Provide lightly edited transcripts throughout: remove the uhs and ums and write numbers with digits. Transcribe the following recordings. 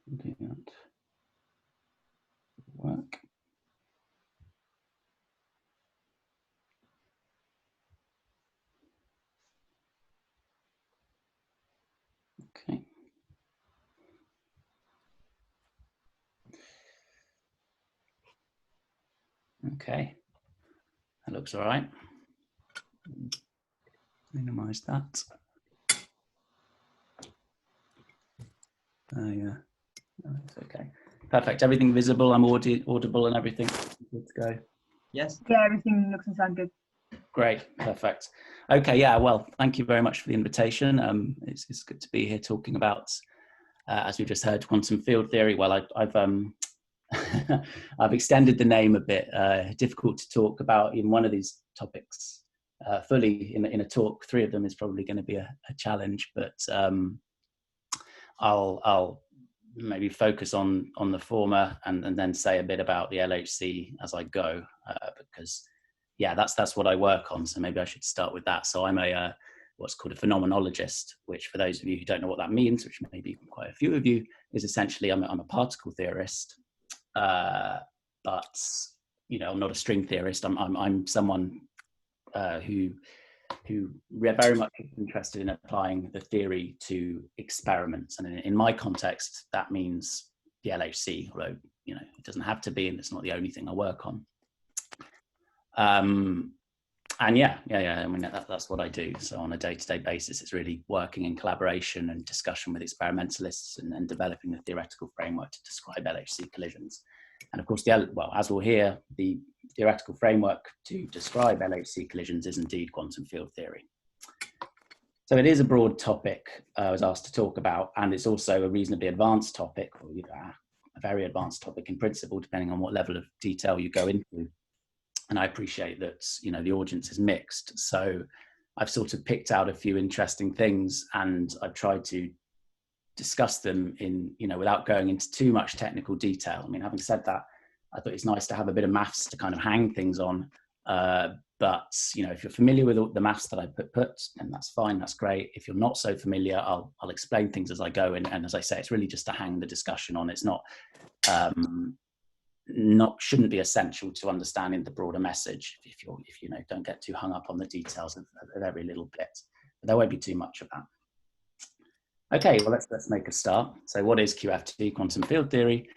Do that work. Okay. Okay. That looks all right. Minimize that. Oh yeah, it's okay. Perfect. Everything visible. I'm audible and everything. Good to go. Yes. Yeah, everything looks and sounds good. Great. Perfect. Okay. Yeah. Well, thank you very much for the invitation. It's good to be here talking about, as we just heard, quantum field theory. Well, I've I've extended the name a bit. Difficult to talk about in one of these topics fully in a talk. 3 of them is probably going to be a challenge, but I'll maybe focus on the former and then say a bit about the LHC as I go, because yeah, that's what I work on. So maybe I should start with that. So I'm a what's called a phenomenologist, which for those of you who don't know what that means, which may be quite a few of you, is essentially I'm a particle theorist, but I'm not a string theorist. I'm someone who very much interested in applying the theory to experiments, and in my context that means the LHC, although it doesn't have to be, and it's not the only thing I work on. And yeah, I mean that's what I do. So on a day-to-day basis, it's really working in collaboration and discussion with experimentalists and developing the theoretical framework to describe LHC collisions. And of course, as we'll hear, the theoretical framework to describe LHC collisions is indeed quantum field theory. So it is a broad topic I was asked to talk about, and it's also a reasonably advanced topic, or a very advanced topic in principle, depending on what level of detail you go into. And I appreciate that the audience is mixed. So I've sort of picked out a few interesting things, and I've tried to discuss them in without going into too much technical detail. I mean, having said that, I thought it's nice to have a bit of maths to kind of hang things on. But if you're familiar with all the maths that I put, then that's fine, that's great. If you're not so familiar, I'll explain things as I go. And as I say, it's really just to hang the discussion on. It's not shouldn't be essential to understanding the broader message if you don't get too hung up on the details of every little bit. But there won't be too much of that. Okay, well let's make a start. So what is QFT, quantum field theory?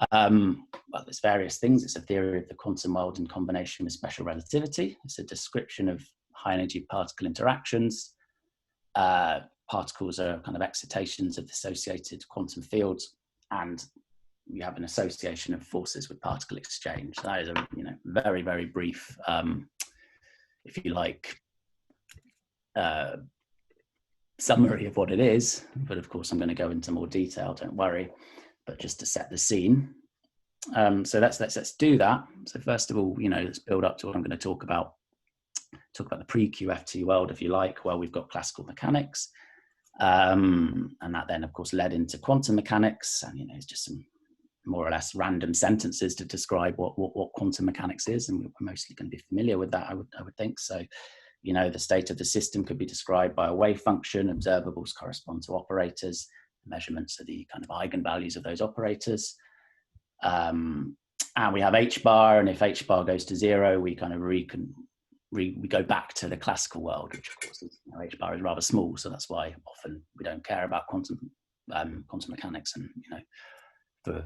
Well, there's various things. It's a theory of the quantum world in combination with special relativity. It's a description of high energy particle interactions. Particles are kind of excitations of the associated quantum fields, and you have an association of forces with particle exchange. That is a very, very brief, if you like, summary of what it is. But of course, I'm going to go into more detail. Don't worry. But just to set the scene. So let's do that. So first of all, let's build up to what I'm going to talk about. Talk about the pre-QFT world, if you like. Well, we've got classical mechanics, and that then, of course, led into quantum mechanics. And it's just some more or less random sentences to describe what quantum mechanics is, and we're mostly going to be familiar with that, I would think. So, the state of the system could be described by a wave function. Observables correspond to operators. Measurements are the kind of eigenvalues of those operators. And we have h bar, and if h bar goes to 0, we kind of we go back to the classical world, which of course is, h bar is rather small, so that's why often we don't care about quantum mechanics, and for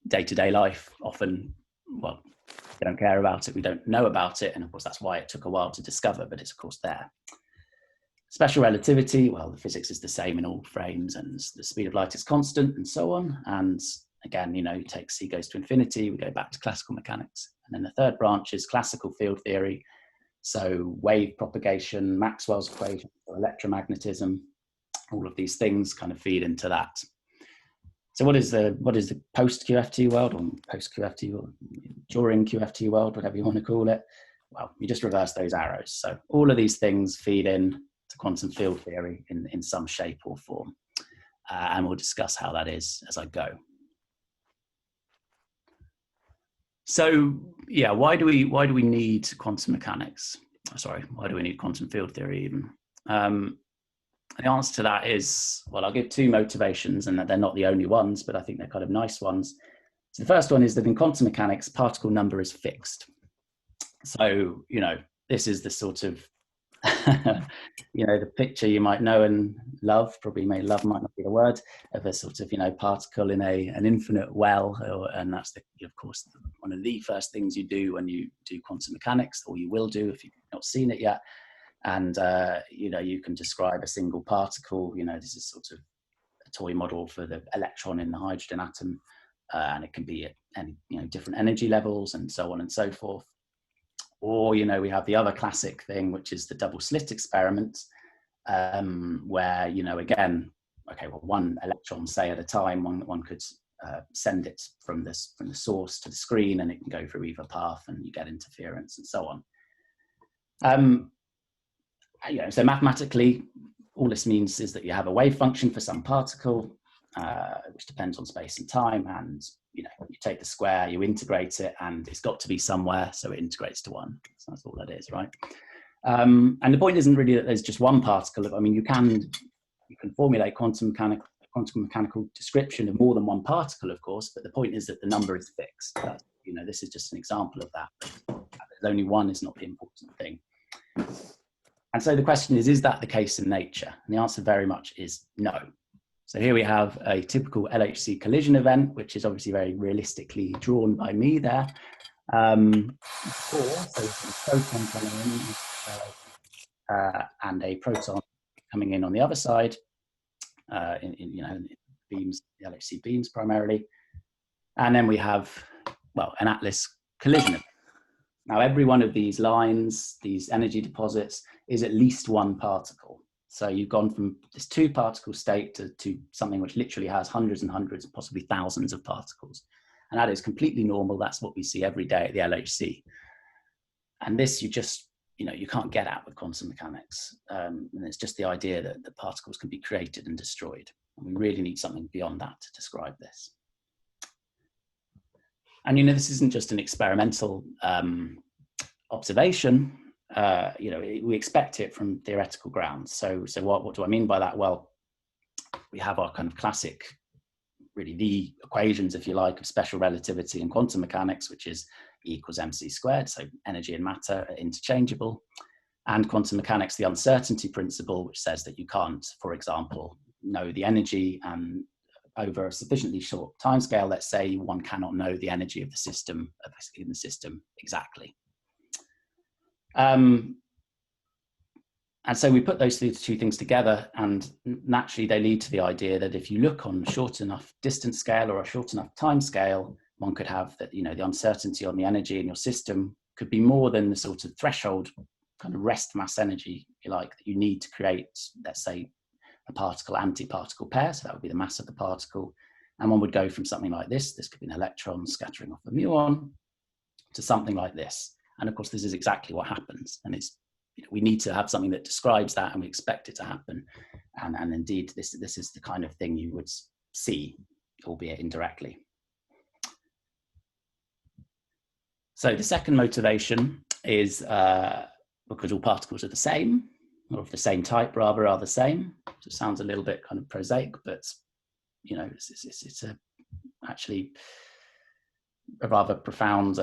day-to-day life, often, well, we don't care about it, we don't know about it, and of course that's why it took a while to discover, but it's of course there. Special relativity, well, the physics is the same in all frames, and the speed of light is constant, and so on. And again, you take c goes to infinity, we go back to classical mechanics. And then the third branch is classical field theory. So wave propagation, Maxwell's equation, electromagnetism, all of these things kind of feed into that. So what is the post-QFT world, or post-QFT, or during QFT world, whatever you want to call it? Well, you just reverse those arrows. So all of these things feed in to quantum field theory in some shape or form. And we'll discuss how that is as I go. So yeah, why do we need quantum mechanics? Sorry, why do we need quantum field theory even? The answer to that is, well, I'll give two motivations, and that they're not the only ones, but I think they're kind of nice ones. So the first one is that in quantum mechanics, particle number is fixed. So, this is the sort of, the picture you might know and love, love might not be the word, of a sort of, particle in an infinite well. And that's, of course, one of the first things you do when you do quantum mechanics, or you will do if you've not seen it yet. And, you can describe a single particle. This is sort of a toy model for the electron in the hydrogen atom. And it can be at any, different energy levels and so on and so forth. Or, we have the other classic thing, which is the double slit experiment, where, again, one electron, say, at a time, one could send it from the source to the screen, and it can go through either path, and you get interference and so on. So mathematically, all this means is that you have a wave function for some particle, which depends on space and time, and you take the square, you integrate it, and it's got to be somewhere, so it integrates to 1. So that's all that is, right? And the point isn't really that there's just one particle. I mean, you can formulate quantum mechanical description of more than one particle, of course, but the point is that the number is fixed. This is just an example of that. There's only one is not the important thing. And so the question is that the case in nature? And the answer very much is no. So here we have a typical LHC collision event, which is obviously very realistically drawn by me there. And a proton coming in on the other side, in beams, the LHC beams primarily. And then we have, an Atlas collision event. Now, every one of these lines, these energy deposits, is at least one particle. So you've gone from this 2-particle state to something which literally has hundreds and hundreds, possibly thousands of particles. And that is completely normal. That's what we see every day at the LHC. And this you can't get at with quantum mechanics. And it's just the idea that the particles can be created and destroyed. And we really need something beyond that to describe this. And, this isn't just an experimental observation. We expect it from theoretical grounds. So what do I mean by that? Well, we have our kind of classic, really the equations, if you like, of special relativity and quantum mechanics, which is E equals mc squared. So energy and matter are interchangeable. And quantum mechanics, the uncertainty principle, which says that you can't, for example, know the energy over a sufficiently short timescale. Let's say one cannot know the energy of the system, exactly. And so we put those two things together, and naturally they lead to the idea that if you look on a short enough distance scale or a short enough time scale, one could have that, the uncertainty on the energy in your system could be more than the sort of threshold kind of rest mass energy, if you like, that you need to create, let's say, a particle-antiparticle pair. So that would be the mass of the particle. And one would go from something like this could be an electron scattering off a muon, to something like this. And of course, this is exactly what happens. And it's, we need to have something that describes that, and we expect it to happen. And indeed, this is the kind of thing you would see, albeit indirectly. So the second motivation is because all particles are the same, or of the same type rather, are the same. So it sounds a little bit kind of prosaic, but it's actually a rather profound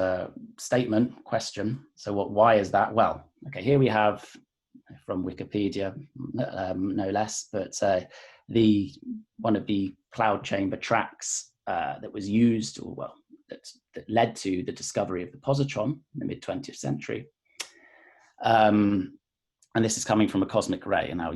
question. So why is that? Well, okay, here we have from Wikipedia, no less, but one of the cloud chamber tracks that was used, that led to the discovery of the positron in the mid-20th century. And this is coming from a cosmic ray. And now,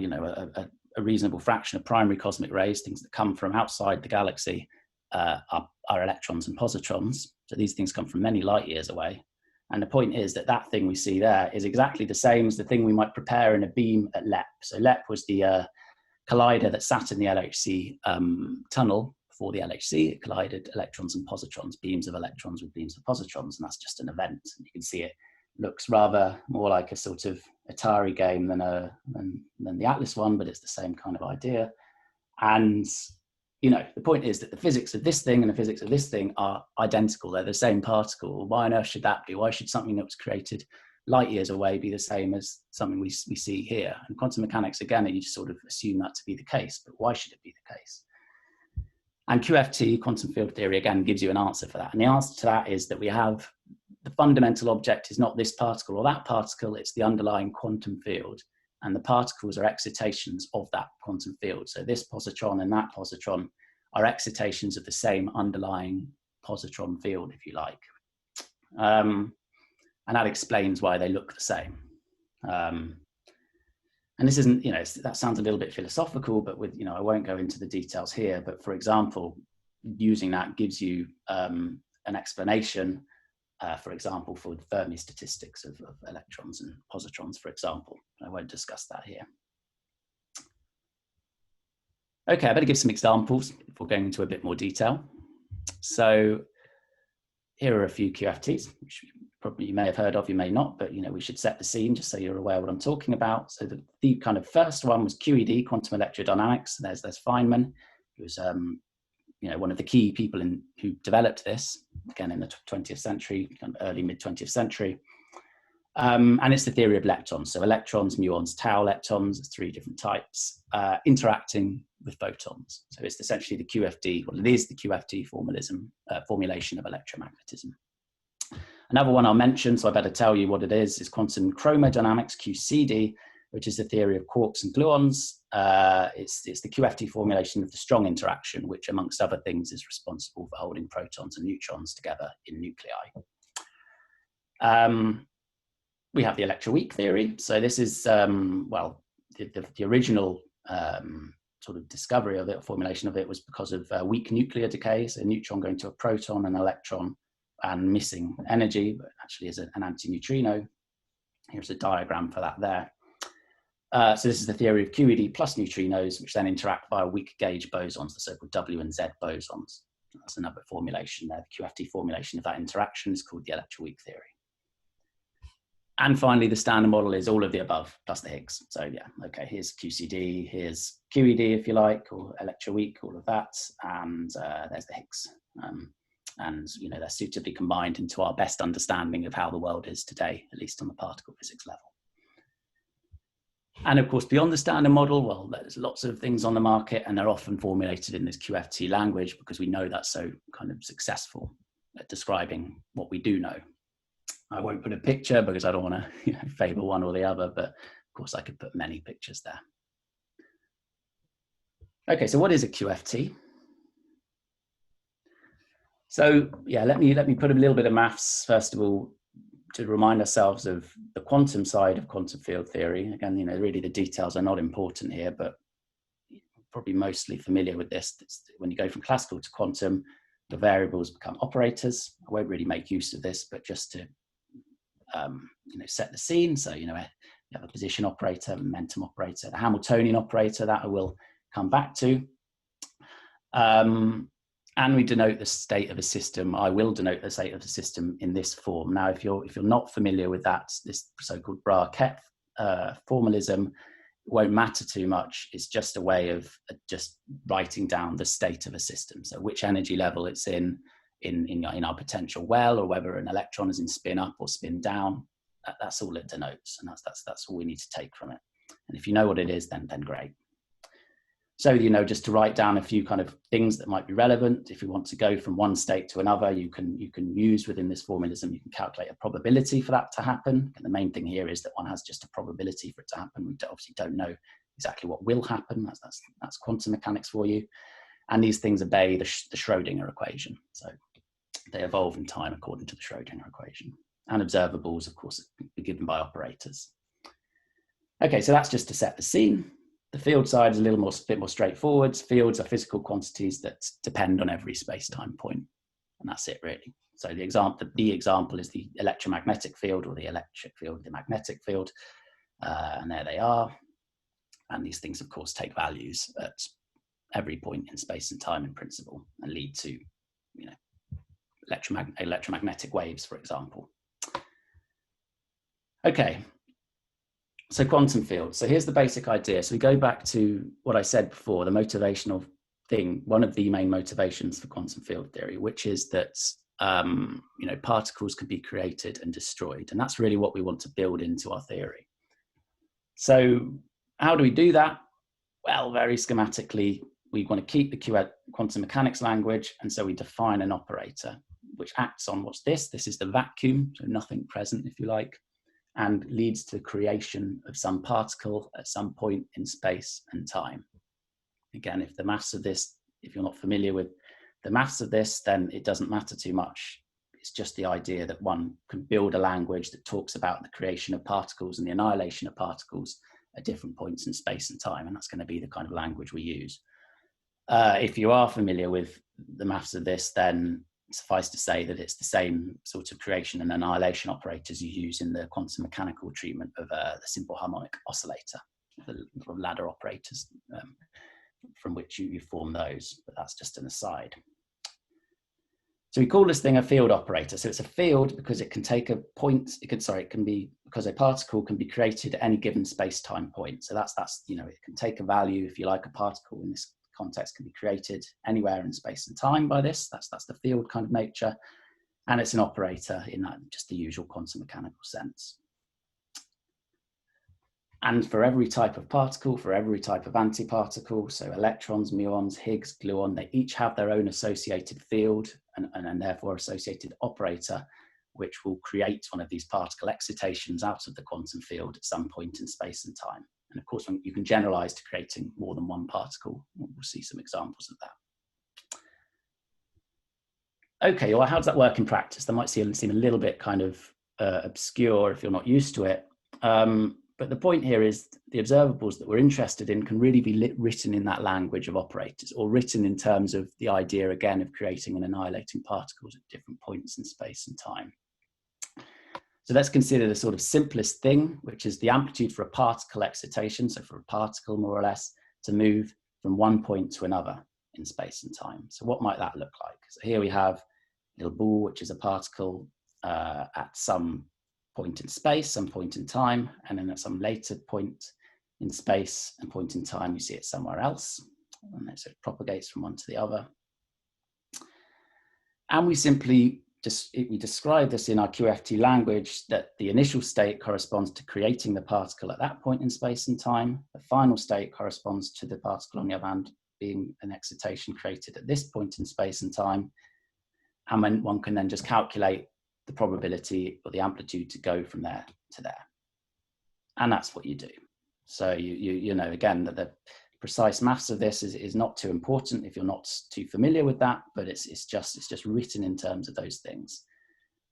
a reasonable fraction of primary cosmic rays, things that come from outside the galaxy, are electrons and positrons. So these things come from many light years away. And the point is that thing we see there is exactly the same as the thing we might prepare in a beam at LEP. So LEP was the collider that sat in the LHC tunnel before the LHC. It collided electrons and positrons, beams of electrons with beams of positrons, and that's just an event. And you can see it looks rather more like a sort of Atari game than the Atlas one, but it's the same kind of idea. And the point is that the physics of this thing and the physics of this thing are identical. They're the same particle. Why on earth should that be? Why should something that was created light years away be the same as something we see here? And quantum mechanics, again, you just sort of assume that to be the case, but why should it be the case? And QFT, quantum field theory, again, gives you an answer for that. And the answer to that is that we have the fundamental object is not this particle or that particle, it's the underlying quantum field. And the particles are excitations of that quantum field. So this positron and that positron are excitations of the same underlying positron field, if you like. And that explains why they look the same. And this isn't, that sounds a little bit philosophical, but with, I won't go into the details here, but for example, using that gives you an explanation, for example, for the Fermi statistics of electrons and positrons, for example. I won't discuss that here. Okay, I better give some examples before going into a bit more detail. So here are a few QFTs, which probably you may have heard of, you may not, but we should set the scene just so you're aware what I'm talking about. So the kind of first one was QED, quantum electrodynamics. There's Feynman, who was one of the key people who developed this, again in the 20th century, kind of early mid 20th century. And it's the theory of leptons. So electrons, muons, tau leptons, there's 3 different types, interacting with photons. So it's essentially the QFD, well, it is the QFD formulation of electromagnetism. Another one I'll mention, so I better tell you what it is quantum chromodynamics, QCD, which is the theory of quarks and gluons. It's the QFT formulation of the strong interaction, which amongst other things is responsible for holding protons and neutrons together in nuclei. We have the Electroweak theory. So this is, the original sort of discovery of it, formulation of it, was because of weak nuclear decay. So a neutron going to a proton and electron and missing energy, but actually is an antineutrino. Here's a diagram for that there. So this is the theory of QED plus neutrinos, which then interact via weak gauge bosons, the so-called W and Z bosons. That's another formulation there. The QFT formulation of that interaction is called the Electroweak theory. And finally, the standard model is all of the above, plus the Higgs. So yeah, okay, here's QCD, here's QED, if you like, or Electroweak, all of that, and there's the Higgs. And they're suitably combined into our best understanding of how the world is today, at least on the particle physics level. And of course, beyond the standard model, well, there's lots of things on the market, and they're often formulated in this QFT language because we know that's so kind of successful at describing what we do know. I won't put a picture because I don't want to favor one or the other, but of course I could put many pictures there. Okay, so what is a QFT? So yeah, let me put a little bit of maths first of all to remind ourselves of the quantum side of quantum field theory. Again, really the details are not important here, but you're probably mostly familiar with this. When you go from classical to quantum, the variables become operators. I won't really make use of this, but just to set the scene. So you have a position operator, momentum operator, the Hamiltonian operator that I will come back to. And we denote the state of a system. I will denote the state of the system in this form. Now, if you're not familiar with that, this so-called Bra-Ket formalism, it won't matter too much. It's just a way of just writing down the state of a system. So which energy level it's in our potential well, or whether an electron is in spin up or spin down. That's all it denotes, and that's all we need to take from it. And if you know what it is, then great. So, just to write down a few kind of things that might be relevant. If you want to go from one state to another, you can use within this formalism, you can calculate a probability for that to happen. And the main thing here is that one has just a probability for it to happen. We obviously don't know exactly what will happen. That's quantum mechanics for you. And these things obey the Schrödinger equation. So they evolve in time according to the Schrödinger equation. And observables, of course, are given by operators. Okay, so that's just to set the scene. The field side is a bit more straightforward. Fields are physical quantities that depend on every space-time point, and that's it really. So the example is the electromagnetic field, or the electric field, the magnetic field, and there they are. And these things, of course, take values at every point in space and time in principle, and lead to, electromagnetic waves, for example. Okay. So quantum fields. So here's the basic idea. So we go back to what I said before, the motivational thing, one of the main motivations for quantum field theory, which is that particles can be created and destroyed. And that's really what we want to build into our theory. So how do we do that? Well, very schematically, we want to keep the quantum mechanics language. And so we define an operator which acts on what's this? This is the vacuum, so nothing present, if you like, and leads to the creation of some particle at some point in space and time. Again, if the mass of this, if you're not familiar with the maths of this, then it doesn't matter too much. It's just the idea that one can build a language that talks about the creation of particles and the annihilation of particles at different points in space and time. And that's going to be the kind of language we use. If you are familiar with the maths of this, then suffice to say that it's the same sort of creation and annihilation operators you use in the quantum mechanical treatment of the simple harmonic oscillator, the sort of ladder operators from which you form those, but that's just an aside. So we call this thing a field operator. So it's a field because it can take a point, because a particle can be created at any given space-time point. So that's it can take a value, if you like, a particle in this context can be created anywhere in space and time by this. That's the field kind of nature. And it's an operator in that just the usual quantum mechanical sense. And for every type of particle, for every type of antiparticle, so electrons, muons, Higgs, gluon, they each have their own associated field and therefore associated operator, which will create one of these particle excitations out of the quantum field at some point in space and time. And of course, you can generalize to creating more than one particle. We'll see some examples of that. Okay, well, how does that work in practice? That might seem a little bit kind of obscure if you're not used to it. But the point here is the observables that we're interested in can really be written in that language of operators, or written in terms of the idea, again, of creating and annihilating particles at different points in space and time. So let's consider the sort of simplest thing, which is the amplitude for a particle excitation, so for a particle, more or less, to move from one point to another in space and time. So what might that look like? So here we have a little ball, which is a particle at some point in space, some point in time, and then at some later point in space and point in time, you see it somewhere else. And so it propagates from one to the other. And we simply we describe this in our QFT language that the initial state corresponds to creating the particle at that point in space and time. The final state corresponds to the particle, on the other hand, being an excitation created at this point in space and time. And when one can then just calculate the probability or the amplitude to go from there to there. And that's what you do. So you know, again, that the precise maths of this is not too important if you're not too familiar with that, but it's just written in terms of those things.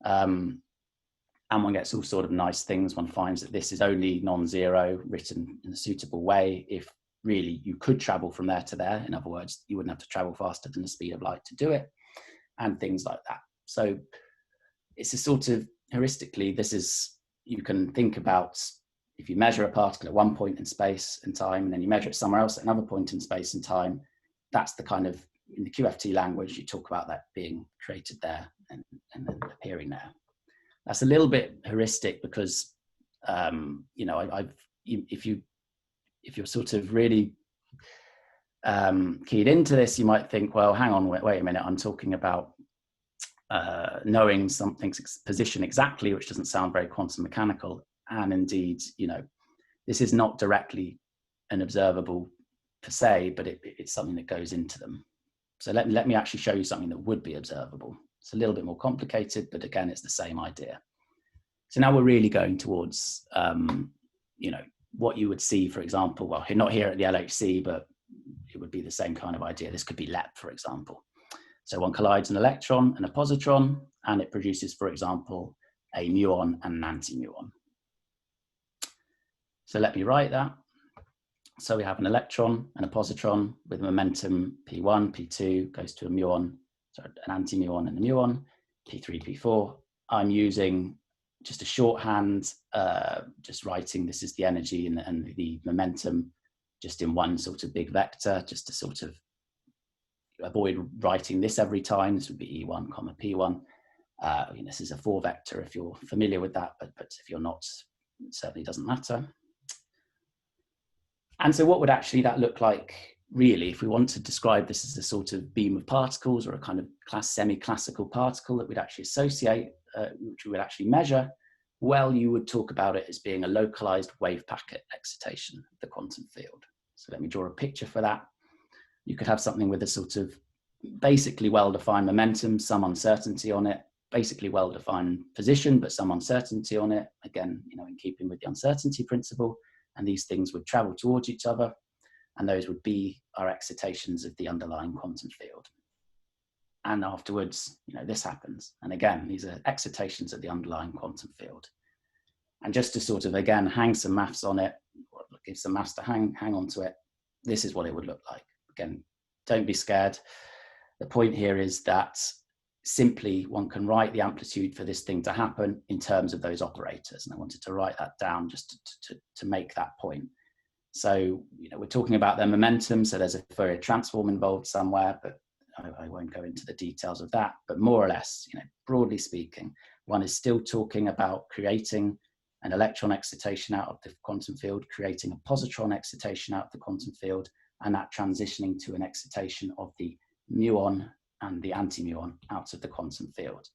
And one gets all sort of nice things. One finds that this is only non-zero, written in a suitable way if really you could travel from there to there. In other words, you wouldn't have to travel faster than the speed of light to do it, and things like that. So it's a sort of heuristically, you can think about if you measure a particle at one point in space and time, and then you measure it somewhere else at another point in space and time, that's the kind of, in the QFT language, you talk about that being created there and then appearing there. That's a little bit heuristic because, you know, if you're sort of really keyed into this, you might think, well, hang on, wait a minute, I'm talking about knowing something's position exactly, which doesn't sound very quantum mechanical. And indeed, you know, this is not directly an observable per se, but it's something that goes into them. So let me actually show you something that would be observable. It's a little bit more complicated, but again, it's the same idea. So now we're really going towards, you know, what you would see, for example, well, not here at the LHC, but it would be the same kind of idea. This could be LEP, for example. So one collides an electron and a positron, and it produces, for example, a muon and an anti-muon. So let me write that. So we have an electron and a positron with momentum P1, P2 goes to a muon, so an anti-muon and a muon, P3, P4. I'm using just a shorthand, just writing this is the energy and the momentum just in one sort of big vector, just to sort of avoid writing this every time. This would be E1, comma P1. This is a 4 vector if you're familiar with that, but if you're not, it certainly doesn't matter. And so what would actually that look like really, if we want to describe this as a sort of beam of particles or a kind of semi-classical particle that we'd actually associate, which we would actually measure, well, you would talk about it as being a localized wave packet excitation of the quantum field. So let me draw a picture for that. You could have something with a sort of basically well-defined momentum, some uncertainty on it, basically well-defined position, but some uncertainty on it. Again, in keeping with the uncertainty principle, and these things would travel towards each other, and those would be our excitations of the underlying quantum field. And afterwards, this happens. And again, these are excitations of the underlying quantum field. And just to sort of, again, hang some maths on it, or give some maths to hang onto it, this is what it would look like. Again, don't be scared. The point here is that simply one can write the amplitude for this thing to happen in terms of those operators. And I wanted to write that down just to make that point. So, we're talking about their momentum. So there's a Fourier transform involved somewhere, but I won't go into the details of that. But more or less, broadly speaking, one is still talking about creating an electron excitation out of the quantum field, creating a positron excitation out of the quantum field, and that transitioning to an excitation of the muon and the anti-muon out of the quantum field.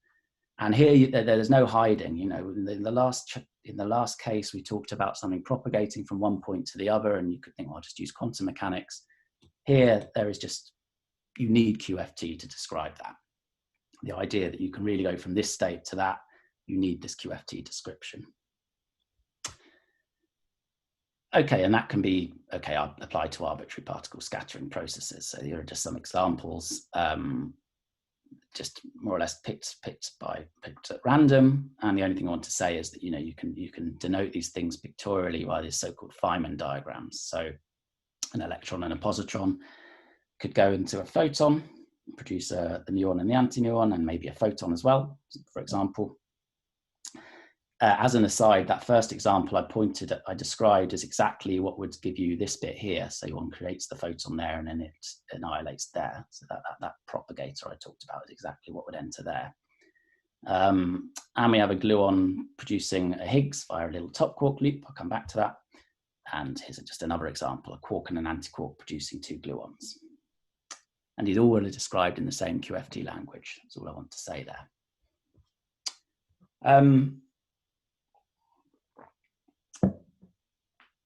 And here there's no hiding. In the last case, we talked about something propagating from one point to the other, and you could think, well, I'll just use quantum mechanics. Here, there is just, you need QFT to describe that. The idea that you can really go from this state to that, you need this QFT description. Okay, and that can be, applied to arbitrary particle scattering processes. So here are just some examples, just more or less picked at random. And the only thing I want to say is that, you can denote these things pictorially by these so-called Feynman diagrams. So an electron and a positron could go into a photon, produce the muon and the anti-muon, and maybe a photon as well, for example. As an aside, that first example I described is exactly what would give you this bit here. So one creates the photon there and then it annihilates there. So that propagator I talked about is exactly what would enter there. And we have a gluon producing a Higgs via a little top quark loop. I'll come back to that. And here's just another example, a quark and an antiquark producing two gluons. And these all are described in the same QFT language. That's all I want to say there.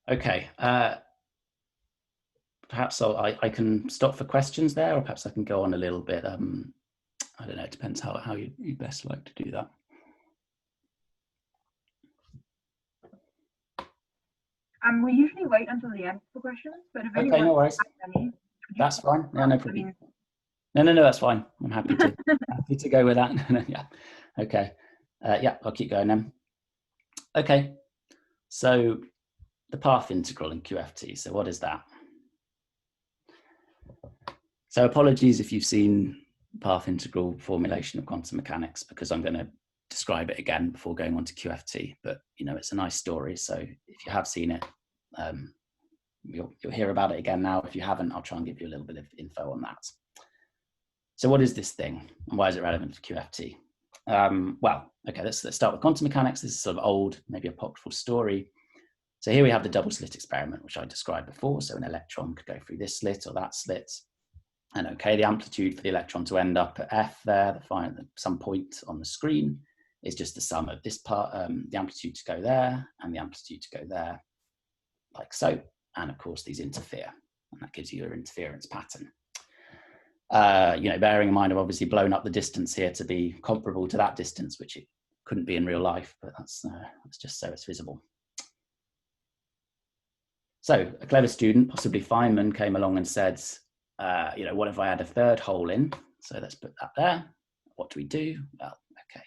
Okay, perhaps I can stop for questions there, or perhaps I can go on a little bit. I don't know, it depends how you best like to do that. We usually wait until the end for questions, but if okay, no worries. That's fine. Yeah, no problem. No, that's fine. I'm happy to go with that. Yeah. Okay. Yeah, I'll keep going then. Okay. So the path integral in QFT. So what is that? So apologies if you've seen path integral formulation of quantum mechanics, because I'm going to describe it again before going on to QFT. But it's a nice story. So if you have seen it, you'll hear about it again now. If you haven't, I'll try and give you a little bit of info on that. So what is this thing, and why is it relevant for QFT? Well, okay, let's start with quantum mechanics. This is sort of old, maybe apocryphal story. So here we have the double slit experiment, which I described before. So an electron could go through this slit or that slit. And okay, the amplitude for the electron to end up at F there, some point on the screen, is just the sum of this part, the amplitude to go there and the amplitude to go there, like so. And of course, these interfere, and that gives you your interference pattern. Bearing in mind, I've obviously blown up the distance here to be comparable to that distance, which it couldn't be in real life, but that's just so it's visible. So a clever student, possibly Feynman, came along and said, what if I add a third hole in? So let's put that there. What do we do? Well, okay.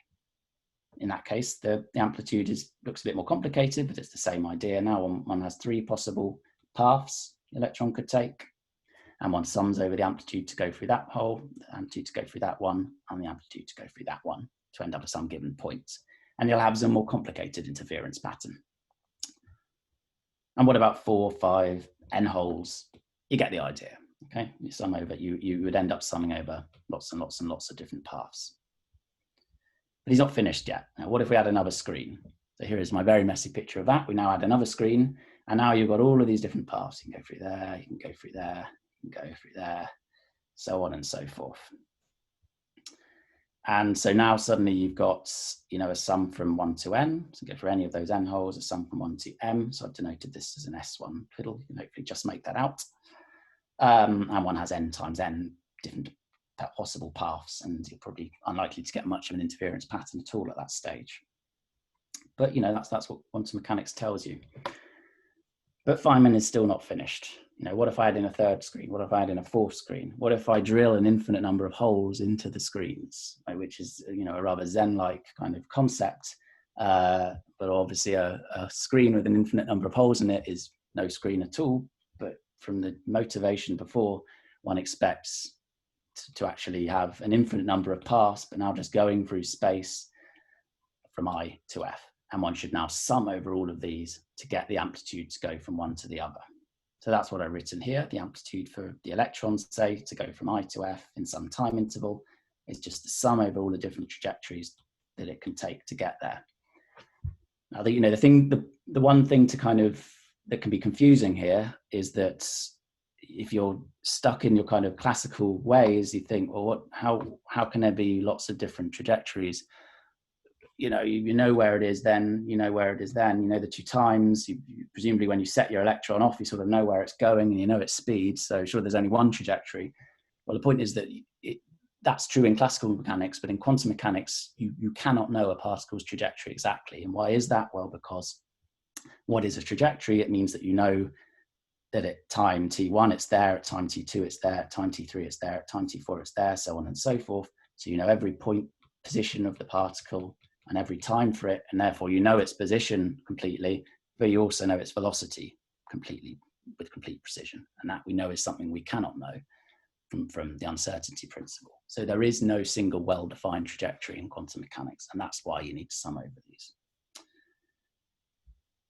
In that case, the amplitude looks a bit more complicated, but it's the same idea. Now one has three possible paths the electron could take, and one sums over the amplitude to go through that hole, the amplitude to go through that one, and the amplitude to go through that one to end up at some given point. And you'll have some more complicated interference pattern. And what about 4, 5, n holes? You get the idea. Okay, you sum over, you would end up summing over lots and lots and lots of different paths. But he's not finished yet. Now, what if we add another screen? So here is my very messy picture of that. We now add another screen, and now you've got all of these different paths. You can go through there, you can go through there, go through there, so on and so forth. And so now suddenly you've got, a sum from 1 to n. So go for any of those n holes, a sum from 1 to m. So I've denoted this as an S1 fiddle. You can hopefully just make that out. And one has n times n different possible paths, and you're probably unlikely to get much of an interference pattern at all at that stage. But that's what quantum mechanics tells you. But Feynman is still not finished. What if I had in a third screen? What if I had in a fourth screen? What if I drill an infinite number of holes into the screens, which is, a rather Zen-like kind of concept. But obviously a screen with an infinite number of holes in it is no screen at all. But from the motivation before, one expects to actually have an infinite number of paths, but now just going through space from I to F. And one should now sum over all of these to get the amplitude to go from one to the other. So that's what I've written here. The amplitude for the electrons, say, to go from I to F in some time interval is just the sum over all the different trajectories that it can take to get there. Now, the one thing that can be confusing here is that if you're stuck in your kind of classical ways, you think, well, how can there be lots of different trajectories? You know where it is then, where it is then, the two times, presumably when you set your electron off, you sort of know where it's going and its speed. So sure, there's only one trajectory. Well, the point is that that's true in classical mechanics, but in quantum mechanics, you cannot know a particle's trajectory exactly. And why is that? Well, because what is a trajectory? It means that you know that at time t1 it's there, at time t2 it's there, at time t3 it's there, at time t4 it's there, so on and so forth. So every point position of the particle and every time for it, and therefore its position completely, but you also know its velocity completely with complete precision. And that we know is something we cannot know from the uncertainty principle. So there is no single well-defined trajectory in quantum mechanics, and that's why you need to sum over these.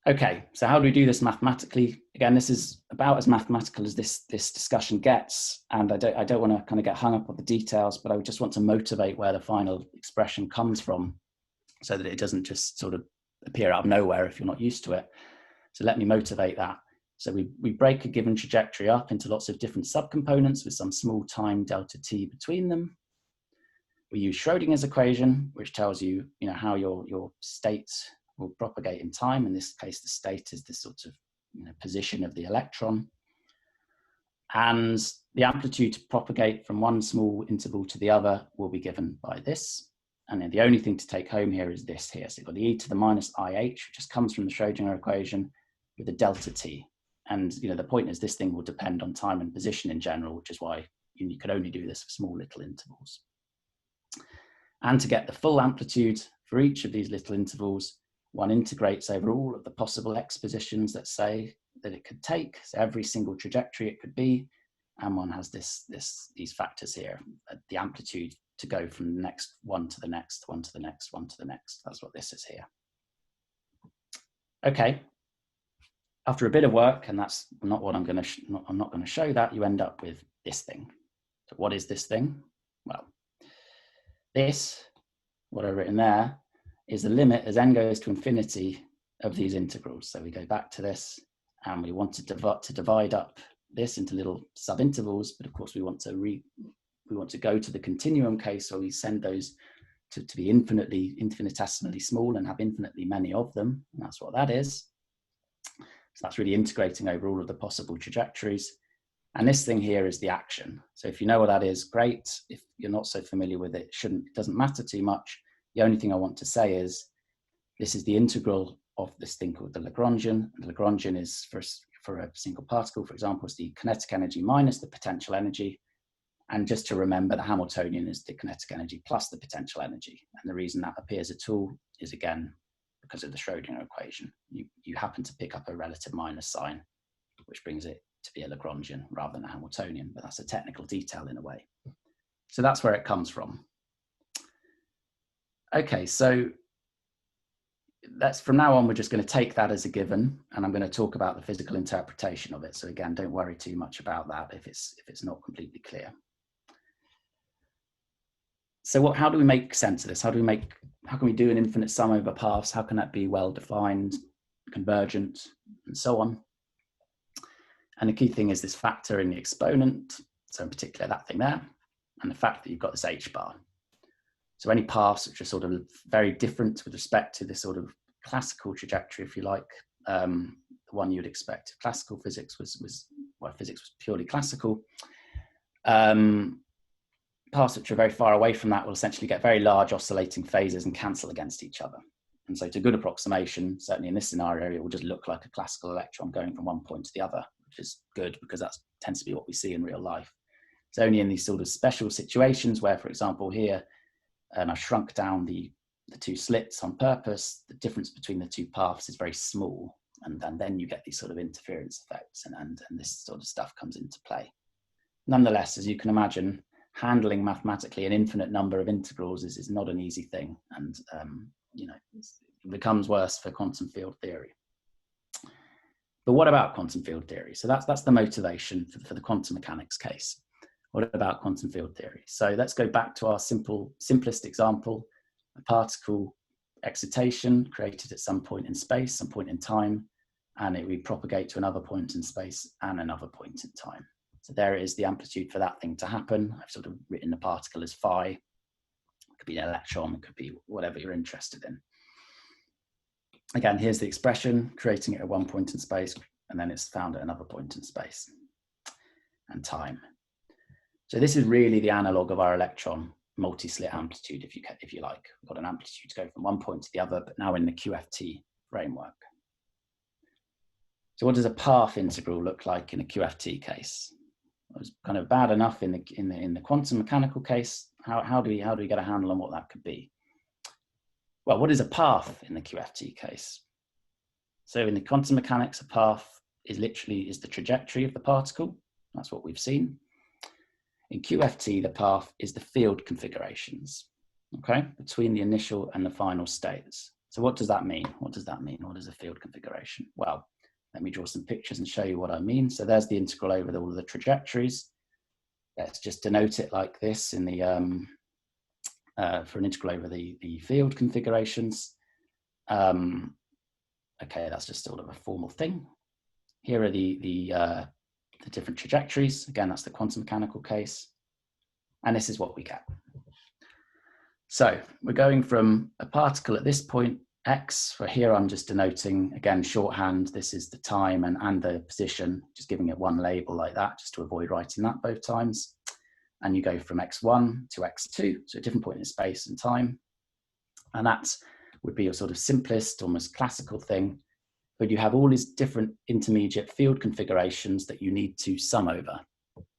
Okay, so how do we do this mathematically? Again, this is about as mathematical as this discussion gets, and I don't want to kind of get hung up on the details, but I just want to motivate where the final expression comes from, so that it doesn't just sort of appear out of nowhere if you're not used to it. So let me motivate that. So we break a given trajectory up into lots of different subcomponents with some small time delta t between them. We use Schrodinger's equation, which tells you, how your state will propagate in time. In this case, the state is this sort of position of the electron. And the amplitude to propagate from one small interval to the other will be given by this. And then the only thing to take home here is this here. So you've got the e to the minus IH, which just comes from the Schrodinger equation with the delta t. And the point is this thing will depend on time and position in general, which is why you could only do this for small little intervals. And to get the full amplitude for each of these little intervals, one integrates over all of the possible x positions that say that it could take. So every single trajectory it could be, and one has these factors here, the amplitude to go from the next one to the next, one to the next, one to the next. That's what this is here. Okay. After a bit of work, and that's not what I'm not going to show that, you end up with this thing. So what is this thing? Well, this, what I've written there, is the limit as n goes to infinity of these integrals. So we go back to this, and we want to divide up this into little subintervals, but of course we want to go to the continuum case where we send those to be infinitesimally small and have infinitely many of them. And that's what that is. So that's really integrating over all of the possible trajectories. And this thing here is the action. So if you know what that is, great. If you're not so familiar with it, it doesn't matter too much. The only thing I want to say is this is the integral of this thing called the Lagrangian. The Lagrangian is for a single particle, for example, is the kinetic energy minus the potential energy. And just to remember, the Hamiltonian is the kinetic energy plus the potential energy. And the reason that appears at all is, again, because of the Schrodinger equation. You happen to pick up a relative minus sign, which brings it to be a Lagrangian rather than a Hamiltonian, but that's a technical detail in a way. So that's where it comes from. Okay, so from now on, we're just going to take that as a given, and I'm going to talk about the physical interpretation of it. So again, don't worry too much about that if it's not completely clear. So how do we make sense of this? How can we do an infinite sum over paths? How can that be well defined, convergent, and so on? And the key thing is this factor in the exponent, so in particular that thing there, and the fact that you've got this h bar. So any paths which are sort of very different with respect to this sort of classical trajectory, if you like, the one you'd expect. Classical physics was well, physics was purely classical. Paths which are very far away from that will essentially get very large oscillating phases and cancel against each other. And so to good approximation, certainly in this scenario, it will just look like a classical electron going from one point to the other, which is good because that tends to be what we see in real life. It's only in these sort of special situations where, for example, here, I shrunk down the two slits on purpose, the difference between the two paths is very small. And then you get these sort of interference effects and this sort of stuff comes into play. Nonetheless, as you can imagine, handling mathematically an infinite number of integrals is not an easy thing. And, you know, it becomes worse for quantum field theory. But what about quantum field theory? So that's the motivation for the quantum mechanics case. What about quantum field theory? So let's go back to our simplest example, a particle excitation created at some point in space, some point in time, and it would propagate to another point in space and another point in time. So there is the amplitude for that thing to happen. I've sort of written the particle as phi. It could be an electron, it could be whatever you're interested in. Again, here's the expression, creating it at one point in space, and then it's found at another point in space and time. So this is really the analog of our electron multi-slit amplitude, if you like. We've got an amplitude to go from one point to the other, but now in the QFT framework. So what does a path integral look like in a QFT case? It was kind of bad enough in the quantum mechanical case. How do we get a handle on what that could be? Well, what is a path in the QFT case? So in the quantum mechanics, a path is the trajectory of the particle. That's what we've seen. In QFT, the path is the field configurations, okay, between the initial and the final states. So what does that mean? What does that mean? What is a field configuration? Well, let me draw some pictures and show you what I mean. So there's the integral over all of the trajectories. Let's just denote it like this in the for an integral over the field configurations. Okay, that's just sort of a formal thing. Here are the different trajectories. Again, that's the quantum mechanical case. And this is what we get. So we're going from a particle at this point, x, for here I'm just denoting, again, shorthand, this is the time and the position, just giving it one label like that, just to avoid writing that both times. And you go from x1 to x2, so a different point in space and time. And that would be your sort of simplest, almost classical thing. But you have all these different intermediate field configurations that you need to sum over.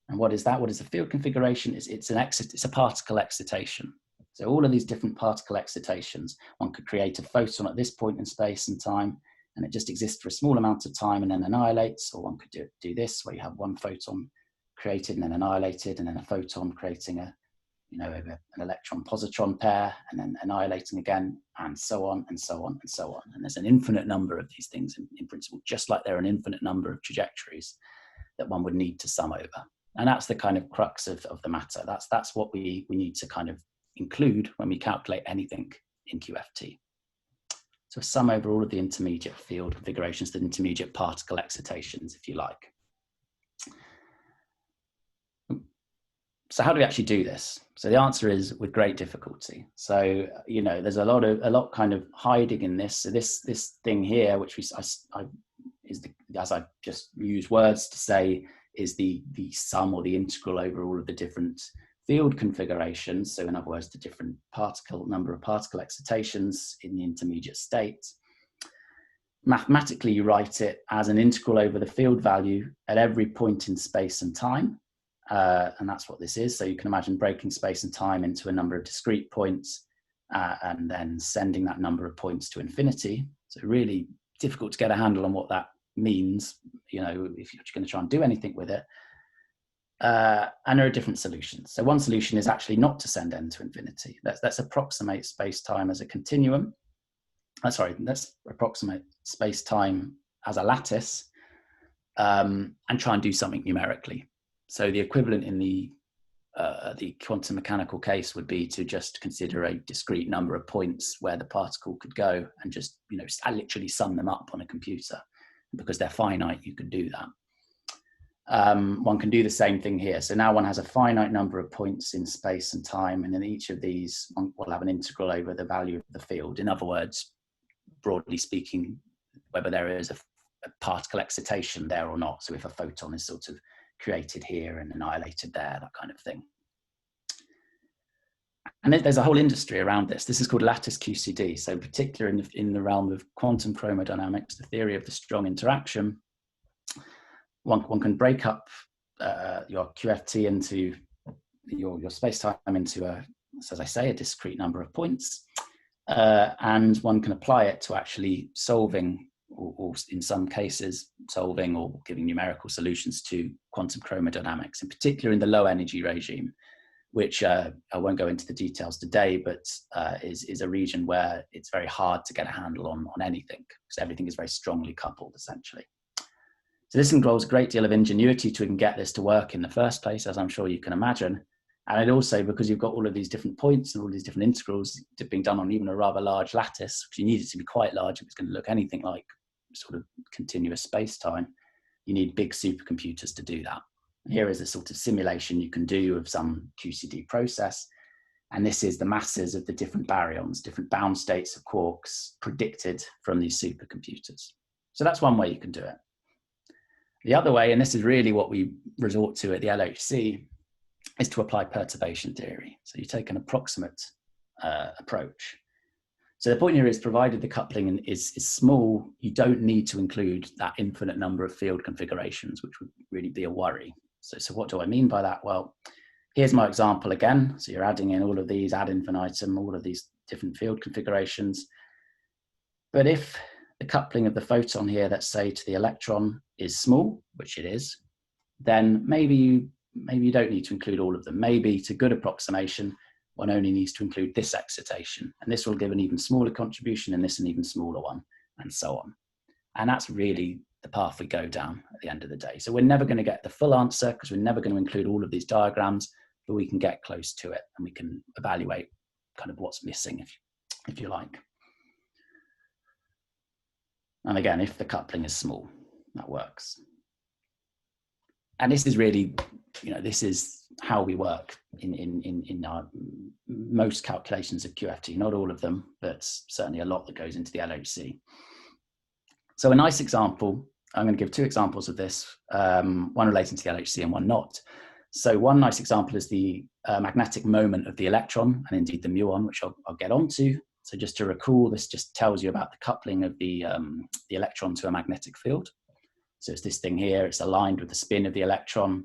And what is that? What is a field configuration? It's a particle excitation. So all of these different particle excitations, one could create a photon at this point in space and time, and it just exists for a small amount of time and then annihilates, or one could do this, where you have one photon created and then annihilated, and then a photon creating an electron-positron pair, and then annihilating again, and so on, and so on, and so on. And there's an infinite number of these things in principle, just like there are an infinite number of trajectories that one would need to sum over. And that's the kind of crux of the matter. That's what we need to kind of include when we calculate anything in QFT. So sum over all of the intermediate field configurations, the intermediate particle excitations, if you like. So how do we actually do this? So the answer is with great difficulty. So, you know, there's a lot kind of hiding in this. So this thing here, which as I just use words to say, is the sum or the integral over all of the different field configurations. So in other words, the different number of particle excitations in the intermediate state. Mathematically, you write it as an integral over the field value at every point in space and time. And that's what this is. So you can imagine breaking space and time into a number of discrete points and then sending that number of points to infinity. So really difficult to get a handle on what that means, you know, if you're going to try and do anything with it. And there are different solutions. So one solution is actually not to send n to infinity. Let's approximate space-time as a continuum. Let's approximate space-time as a lattice and try and do something numerically. So the equivalent in the quantum mechanical case would be to just consider a discrete number of points where the particle could go and just, you know, literally sum them up on a computer. Because they're finite, you could do that. one can do the same thing here. So now one has a finite number of points in space and time, and in each of these, one will have an integral over the value of the field. In other words, broadly speaking, whether there is a particle excitation there or not. So if a photon is sort of created here and annihilated there, that kind of thing. And there's a whole industry around this. This is called lattice QCD. So particularly in the realm of quantum chromodynamics, the theory of the strong interaction, one can break up your QFT into your space-time into as I say, a discrete number of points. And one can apply it to actually solving, or in some cases, solving or giving numerical solutions to quantum chromodynamics, in particular in the low energy regime, which I won't go into the details today, but is a region where it's very hard to get a handle on anything, because everything is very strongly coupled, essentially. So this involves a great deal of ingenuity to even get this to work in the first place, as I'm sure you can imagine. And it also, because you've got all of these different points and all these different integrals being done on even a rather large lattice, which you need it to be quite large if it's going to look anything like sort of continuous space-time, you need big supercomputers to do that. Here is a sort of simulation you can do of some QCD process. And this is the masses of the different baryons, different bound states of quarks predicted from these supercomputers. So that's one way you can do it. The other way, and this is really what we resort to at the LHC, is to apply perturbation theory. So you take an approximate approach. So the point here is, provided the coupling is small, you don't need to include that infinite number of field configurations, which would really be a worry. So what do I mean by that? Well, here's my example again. So you're adding in all of these ad infinitum, all of these different field configurations. But if the coupling of the photon here, let's say to the electron, is small, which it is, then maybe you don't need to include all of them. Maybe, to good approximation, one only needs to include this excitation, and this will give an even smaller contribution, and this an even smaller one, and so on. And that's really the path we go down at the end of the day. So we're never going to get the full answer, because we're never going to include all of these diagrams, but we can get close to it, and we can evaluate kind of what's missing, if you like. And again, if the coupling is small, that works. And this is really, this is how we work in our most calculations of QFT, not all of them, but certainly a lot that goes into the LHC. So a nice example, I'm going to give two examples of this, one relating to the LHC and one not. So one nice example is the magnetic moment of the electron, and indeed the muon, which I'll get onto. So just to recall, this just tells you about the coupling of the electron to a magnetic field. So it's this thing here, it's aligned with the spin of the electron.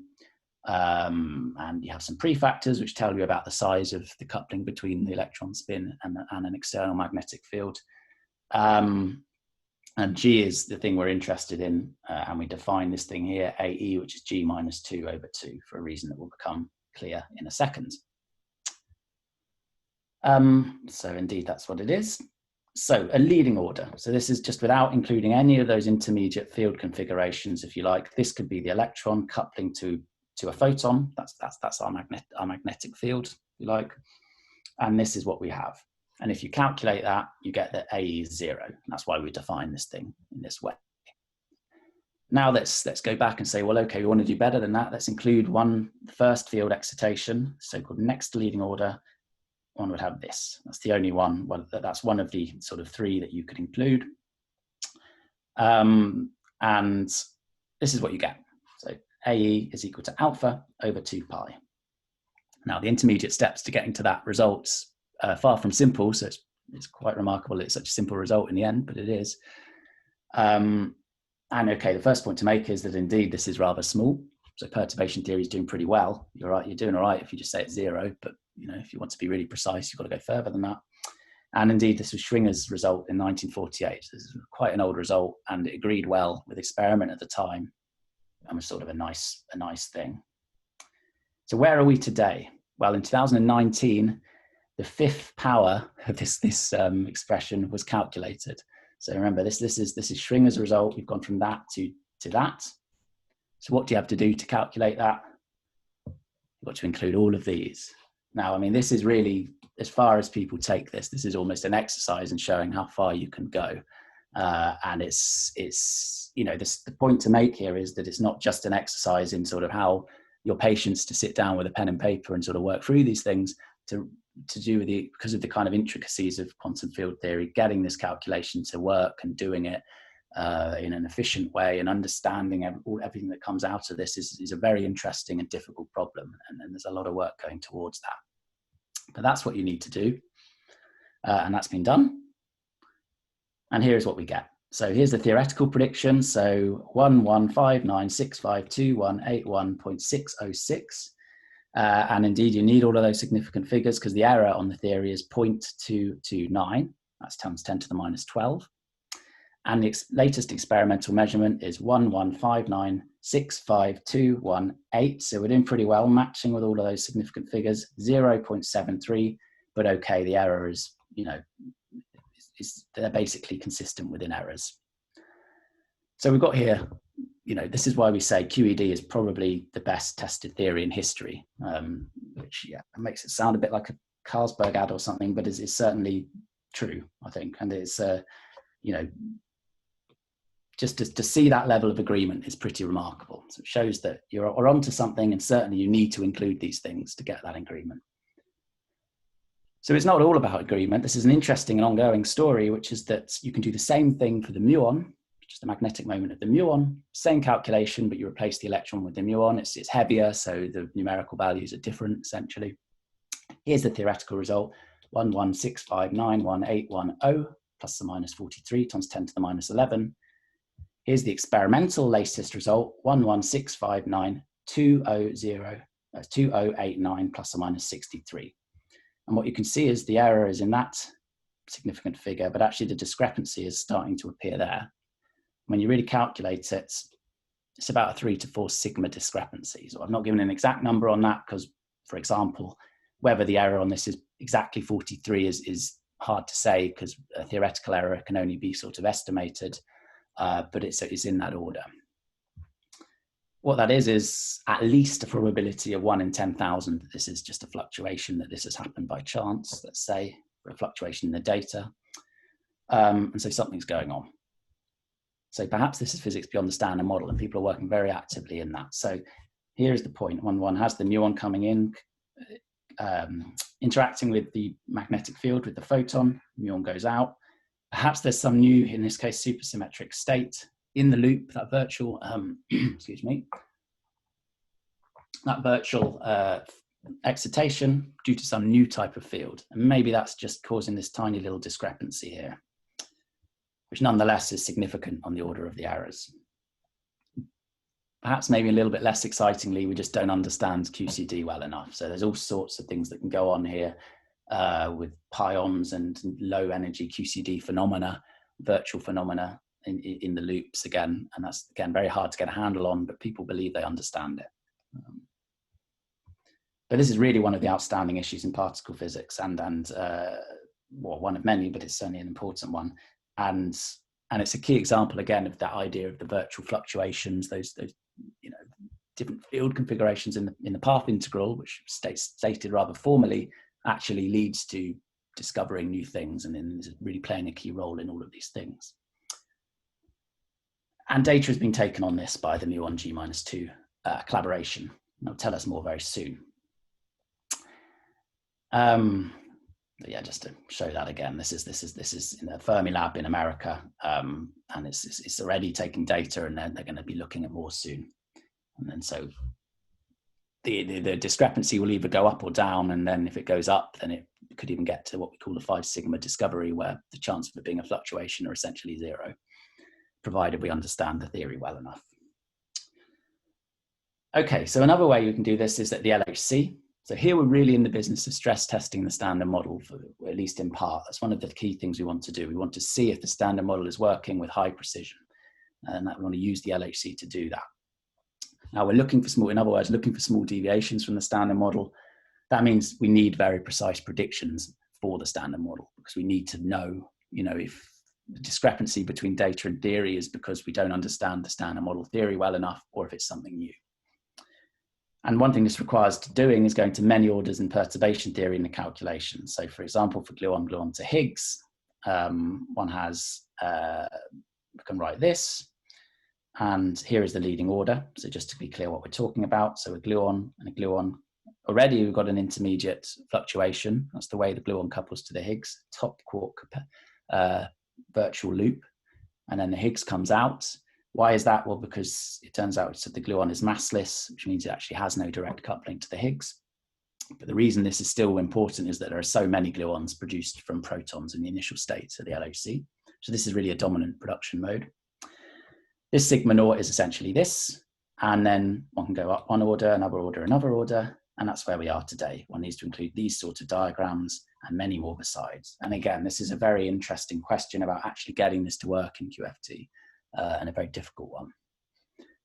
And you have some prefactors which tell you about the size of the coupling between the electron spin and an external magnetic field. And G is the thing we're interested in, and we define this thing here, AE, which is G minus 2 over 2, for a reason that will become clear in a second. So indeed, that's what it is. So a leading order. So this is just without including any of those intermediate field configurations, if you like. This could be the electron coupling to a photon. That's our magnetic field, if you like. And this is what we have. And if you calculate that, you get that AE is 0. And that's why we define this thing in this way. Now let's go back and say, well, okay, we want to do better than that. Let's include one first field excitation, so-called next leading order. One would have this. That's the only one. Well, that's one of the sort of 3 that you could include. And this is what you get. So AE is equal to alpha over 2 pi. Now, the intermediate steps to getting to that result's far from simple, so it's quite remarkable it's such a simple result in the end, but it is. And okay, the first point to make is that indeed this is rather small. So perturbation theory is doing pretty well. You're right, you're doing all right if you just say it's 0, but if you want to be really precise, you've got to go further than that. And indeed, this was Schwinger's result in 1948. This is quite an old result, and it agreed well with experiment at the time, and was sort of a nice thing. So where are we today? Well, in 2019, the 5th power of this expression was calculated. So remember, this is Schwinger's result. We've gone from that to that. So what do you have to do to calculate that? You've got to include all of these. Now, I mean, this is really, as far as people take this, this is almost an exercise in showing how far you can go. And it's you know, the point to make here is that it's not just an exercise in sort of how your patients to sit down with a pen and paper and sort of work through these things to do with because of the kind of intricacies of quantum field theory, getting this calculation to work and doing it in an efficient way and understanding everything that comes out of this is a very interesting and difficult problem. And there's a lot of work going towards that. But that's what you need to do. And that's been done. And here's what we get. So here's the theoretical prediction. So 1159652181.606. And indeed, you need all of those significant figures because the error on the theory is 0.229. That's times 10 to the minus 12. And the latest experimental measurement is 11596521.8. So we're doing pretty well, matching with all of those significant figures, 0.73. But okay, the error is, you know, they're basically consistent within errors. So we've got here, you know, this is why we say QED is probably the best tested theory in history, which, yeah, makes it sound a bit like a Carlsberg ad or something, but is certainly true, I think. And it's, you know, just to see that level of agreement is pretty remarkable. So it shows that you're onto something, and certainly you need to include these things to get that agreement. So it's not all about agreement. This is an interesting and ongoing story, which is that you can do the same thing for the muon, which is the magnetic moment of the muon, same calculation, but you replace the electron with the muon. It's heavier, so the numerical values are different, essentially. Here's the theoretical result, 116591.810 plus or minus 43 times 10 to the minus 11. Here's the experimental latest result, 11659200.2089 plus or minus 63. And what you can see is the error is in that significant figure, but actually the discrepancy is starting to appear there. When you really calculate it, it's about a 3 to 4 sigma discrepancy. So I've not given an exact number on that because, for example, whether the error on this is exactly 43 is hard to say because a theoretical error can only be sort of estimated, but it's in that order. What that is at least a probability of 1 in 10,000 that this is just a fluctuation, that this has happened by chance, let's say, for a fluctuation in the data. And so something's going on. So perhaps this is physics beyond the standard model, and people are working very actively in that. So here's the point. When one has the muon coming in, interacting with the magnetic field with the photon, muon goes out. Perhaps there's some new, in this case, supersymmetric state in the loop, that virtual, excuse me, that virtual excitation due to some new type of field. And maybe that's just causing this tiny little discrepancy here, which nonetheless is significant on the order of the errors. Perhaps maybe a little bit less excitingly, we just don't understand QCD well enough. So there's all sorts of things that can go on here with pions and low energy QCD phenomena, virtual phenomena in the loops again. And that's, again, very hard to get a handle on, but people believe they understand it. But this is really one of the outstanding issues in particle physics and well, one of many, but it's certainly an important one. And it's a key example, again, of that idea of the virtual fluctuations, those you know, different field configurations in the path integral, which stated rather formally, actually leads to discovering new things and then is really playing a key role in all of these things. And data has been taken on this by the muon G-2 collaboration. They'll tell us more very soon. But yeah, just to show that again, this is in the Fermi lab in America, and it's already taking data, and then they're going to be looking at more soon. And then so the discrepancy will either go up or down, and then if it goes up, then it could even get to what we call the 5 sigma discovery, where the chance of it being a fluctuation are essentially zero, provided we understand the theory well enough. Okay, so another way you can do this is at the LHC. So here we're really in the business of stress testing the standard model, for, at least in part. That's one of the key things we want to do. We want to see if the standard model is working with high precision, and that we want to use the LHC to do that. Now we're looking for small, in other words, looking for small deviations from the standard model. That means we need very precise predictions for the standard model, because we need to know, you know, if the discrepancy between data and theory is because we don't understand the standard model theory well enough, or if it's something new. And one thing this requires doing is going to many orders in perturbation theory in the calculation. So for example, for gluon to Higgs, one has, we can write this, and here is the leading order. So just to be clear what we're talking about, so a gluon and a gluon. Already we've got an intermediate fluctuation. That's the way the gluon couples to the Higgs, top quark virtual loop, and then the Higgs comes out. Why is that? Well, because it turns out that the gluon is massless, which means it actually has no direct coupling to the Higgs. But the reason this is still important is that there are so many gluons produced from protons in the initial state of the LHC. So this is really a dominant production mode. This sigma naught is essentially this, and then one can go up one order, another order, and that's where we are today. One needs to include these sort of diagrams and many more besides. And again, this is a very interesting question about actually getting this to work in QFT, and a very difficult one.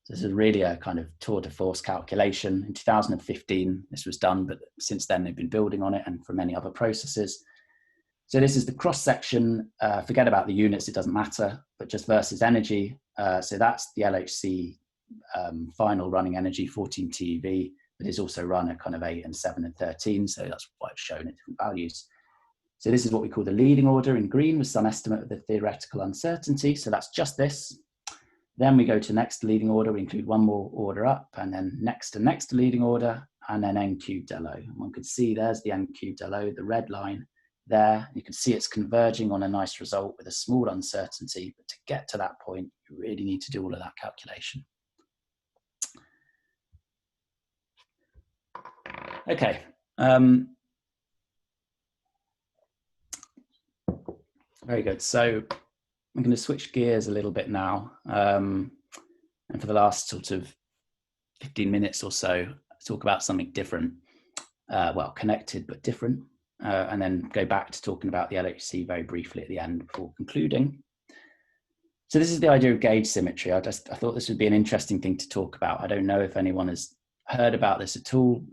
So this is really a kind of tour de force calculation. In 2015, this was done, but since then they've been building on it and for many other processes. So this is the cross section, forget about the units, it doesn't matter, but just versus energy. So that's the LHC final running energy, 14 TeV, but it's also run at kind of 8 and 7 and 13. So that's why it's shown at different values. So this is what we call the leading order in green with some estimate of the theoretical uncertainty. So that's just this. Then we go to next leading order, we include one more order up, and then next leading order, and then n cubed LO. One could see there's the n cubed LO, the red line there. You can see it's converging on a nice result with a small uncertainty, but to get to that point, you really need to do all of that calculation. Okay. Very good. So I'm going to switch gears a little bit now. And for the last sort of 15 minutes or so, talk about something different, well, connected but different, and then go back to talking about the LHC very briefly at the end before concluding. So this is the idea of gauge symmetry. I thought this would be an interesting thing to talk about. I don't know if anyone has heard about this at all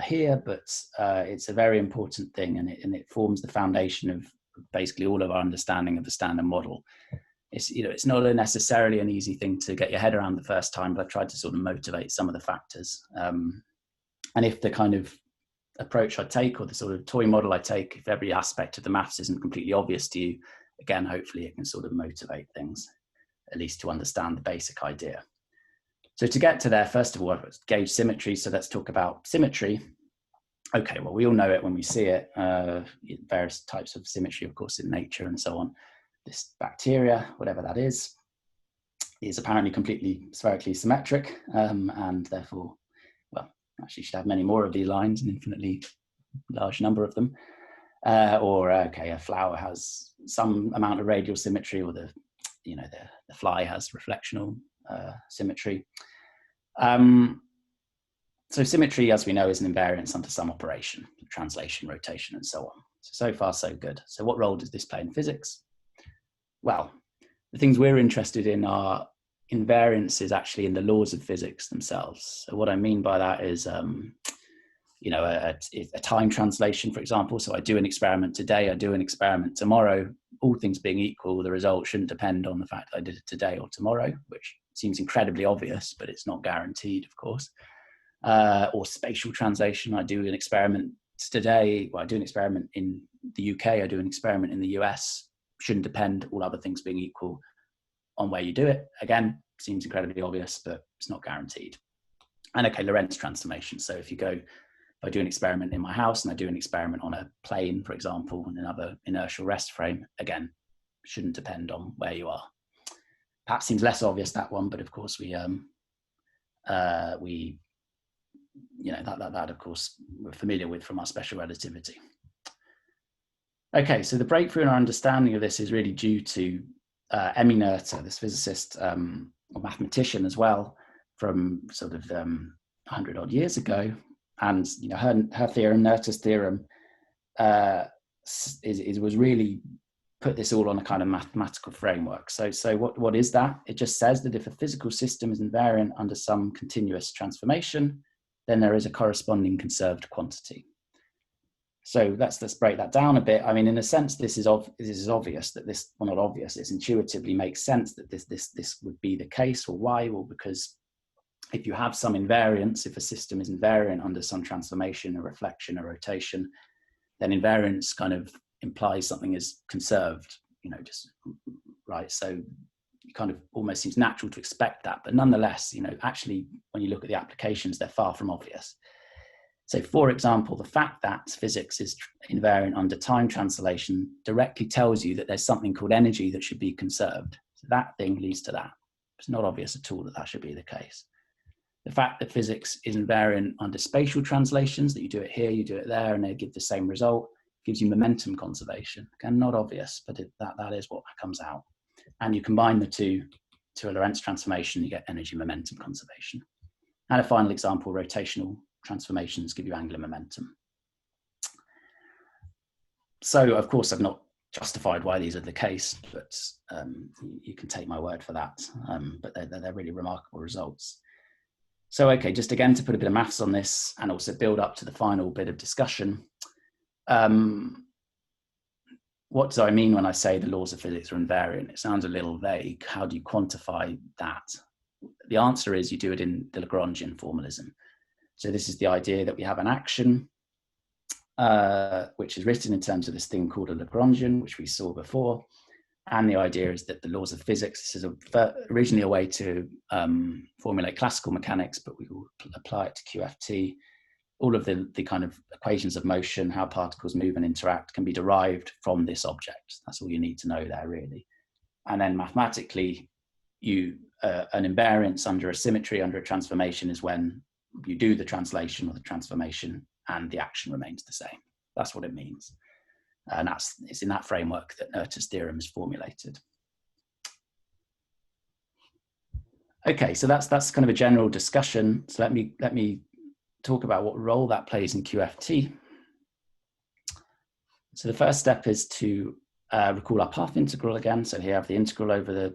here, but it's a very important thing, and it forms the foundation of basically all of our understanding of the standard model. It's not necessarily an easy thing to get your head around the first time, but I've tried to sort of motivate some of the factors. And if the kind of approach I take, or the sort of toy model I take, if every aspect of the maths isn't completely obvious to you, again, hopefully it can sort of motivate things, at least to understand the basic idea. So to get to there, first of all, gauge symmetry. So let's talk about symmetry. Okay, well, we all know it when we see it, various types of symmetry, of course, in nature and so on. This bacteria, whatever that is apparently completely spherically symmetric, and therefore, well, actually should have many more of these lines, an infinitely large number of them. Okay, a flower has some amount of radial symmetry, or the fly has reflectional symmetry. So symmetry, as we know, is an invariance under some operation, translation, rotation, and so on. So far, so good. So what role does this play in physics? Well, the things we're interested in are invariances actually in the laws of physics themselves. So what I mean by that is, a time translation, for example. So I do an experiment today, I do an experiment tomorrow. All things being equal, the result shouldn't depend on the fact that I did it today or tomorrow, which seems incredibly obvious, but it's not guaranteed, of course. Or spatial translation. I do an experiment today. Well, I do an experiment in the UK. I do an experiment in the US. Shouldn't depend, all other things being equal, on where you do it. Again, seems incredibly obvious, but it's not guaranteed. And okay, Lorentz transformation. So if I do an experiment in my house and I do an experiment on a plane, for example, in another inertial rest frame, again, shouldn't depend on where you are. Perhaps seems less obvious, that one, but of course that of course we're familiar with from our special relativity. Okay, so the breakthrough in our understanding of this is really due to Emmy Noether, this physicist or mathematician as well, from sort of 100 odd years ago. And her theorem, Noether's theorem, was really put this all on a kind of mathematical framework. So what is that? It just says that if a physical system is invariant under some continuous transformation, then there is a corresponding conserved quantity. So let's break that down a bit. I mean, in a sense, this is obvious that this, well, not obvious, it intuitively makes sense that this would be the case. Or why? Well, because if you have some invariance, if a system is invariant under some transformation, a reflection, a rotation, then invariance kind of implies something is conserved, just right. So it kind of almost seems natural to expect that, but nonetheless, actually, when you look at the applications, they're far from obvious. So, for example, the fact that physics is invariant under time translation directly tells you that there's something called energy that should be conserved. So that thing leads to that. It's not obvious at all that that should be the case. The fact that physics is invariant under spatial translations, that you do it here, you do it there, and they give the same result, gives you momentum conservation. Again, not obvious, but that is what comes out. And you combine the two to a Lorentz transformation, you get energy momentum conservation. And a final example, rotational transformations give you angular momentum. So, of course, I've not justified why these are the case, but you can take my word for that. But they're really remarkable results. So, okay, just again to put a bit of maths on this and also build up to the final bit of discussion. What do I mean when I say the laws of physics are invariant? It sounds a little vague. How do you quantify that? The answer is you do it in the Lagrangian formalism. So this is the idea that we have an action, which is written in terms of this thing called a Lagrangian, which we saw before. And the idea is that the laws of physics, this is originally a way to formulate classical mechanics, but we will apply it to QFT. All of the kind of equations of motion, how particles move and interact, can be derived from this object. That's all you need to know there, really. And then mathematically, an invariance under a symmetry, under a transformation, is when you do the translation or the transformation and the action remains the same. That's what it means. And it's in that framework that Noether's theorem is formulated. Okay, so that's kind of a general discussion. So let me talk about what role that plays in QFT. So the first step is to recall our path integral again. So here I have the integral over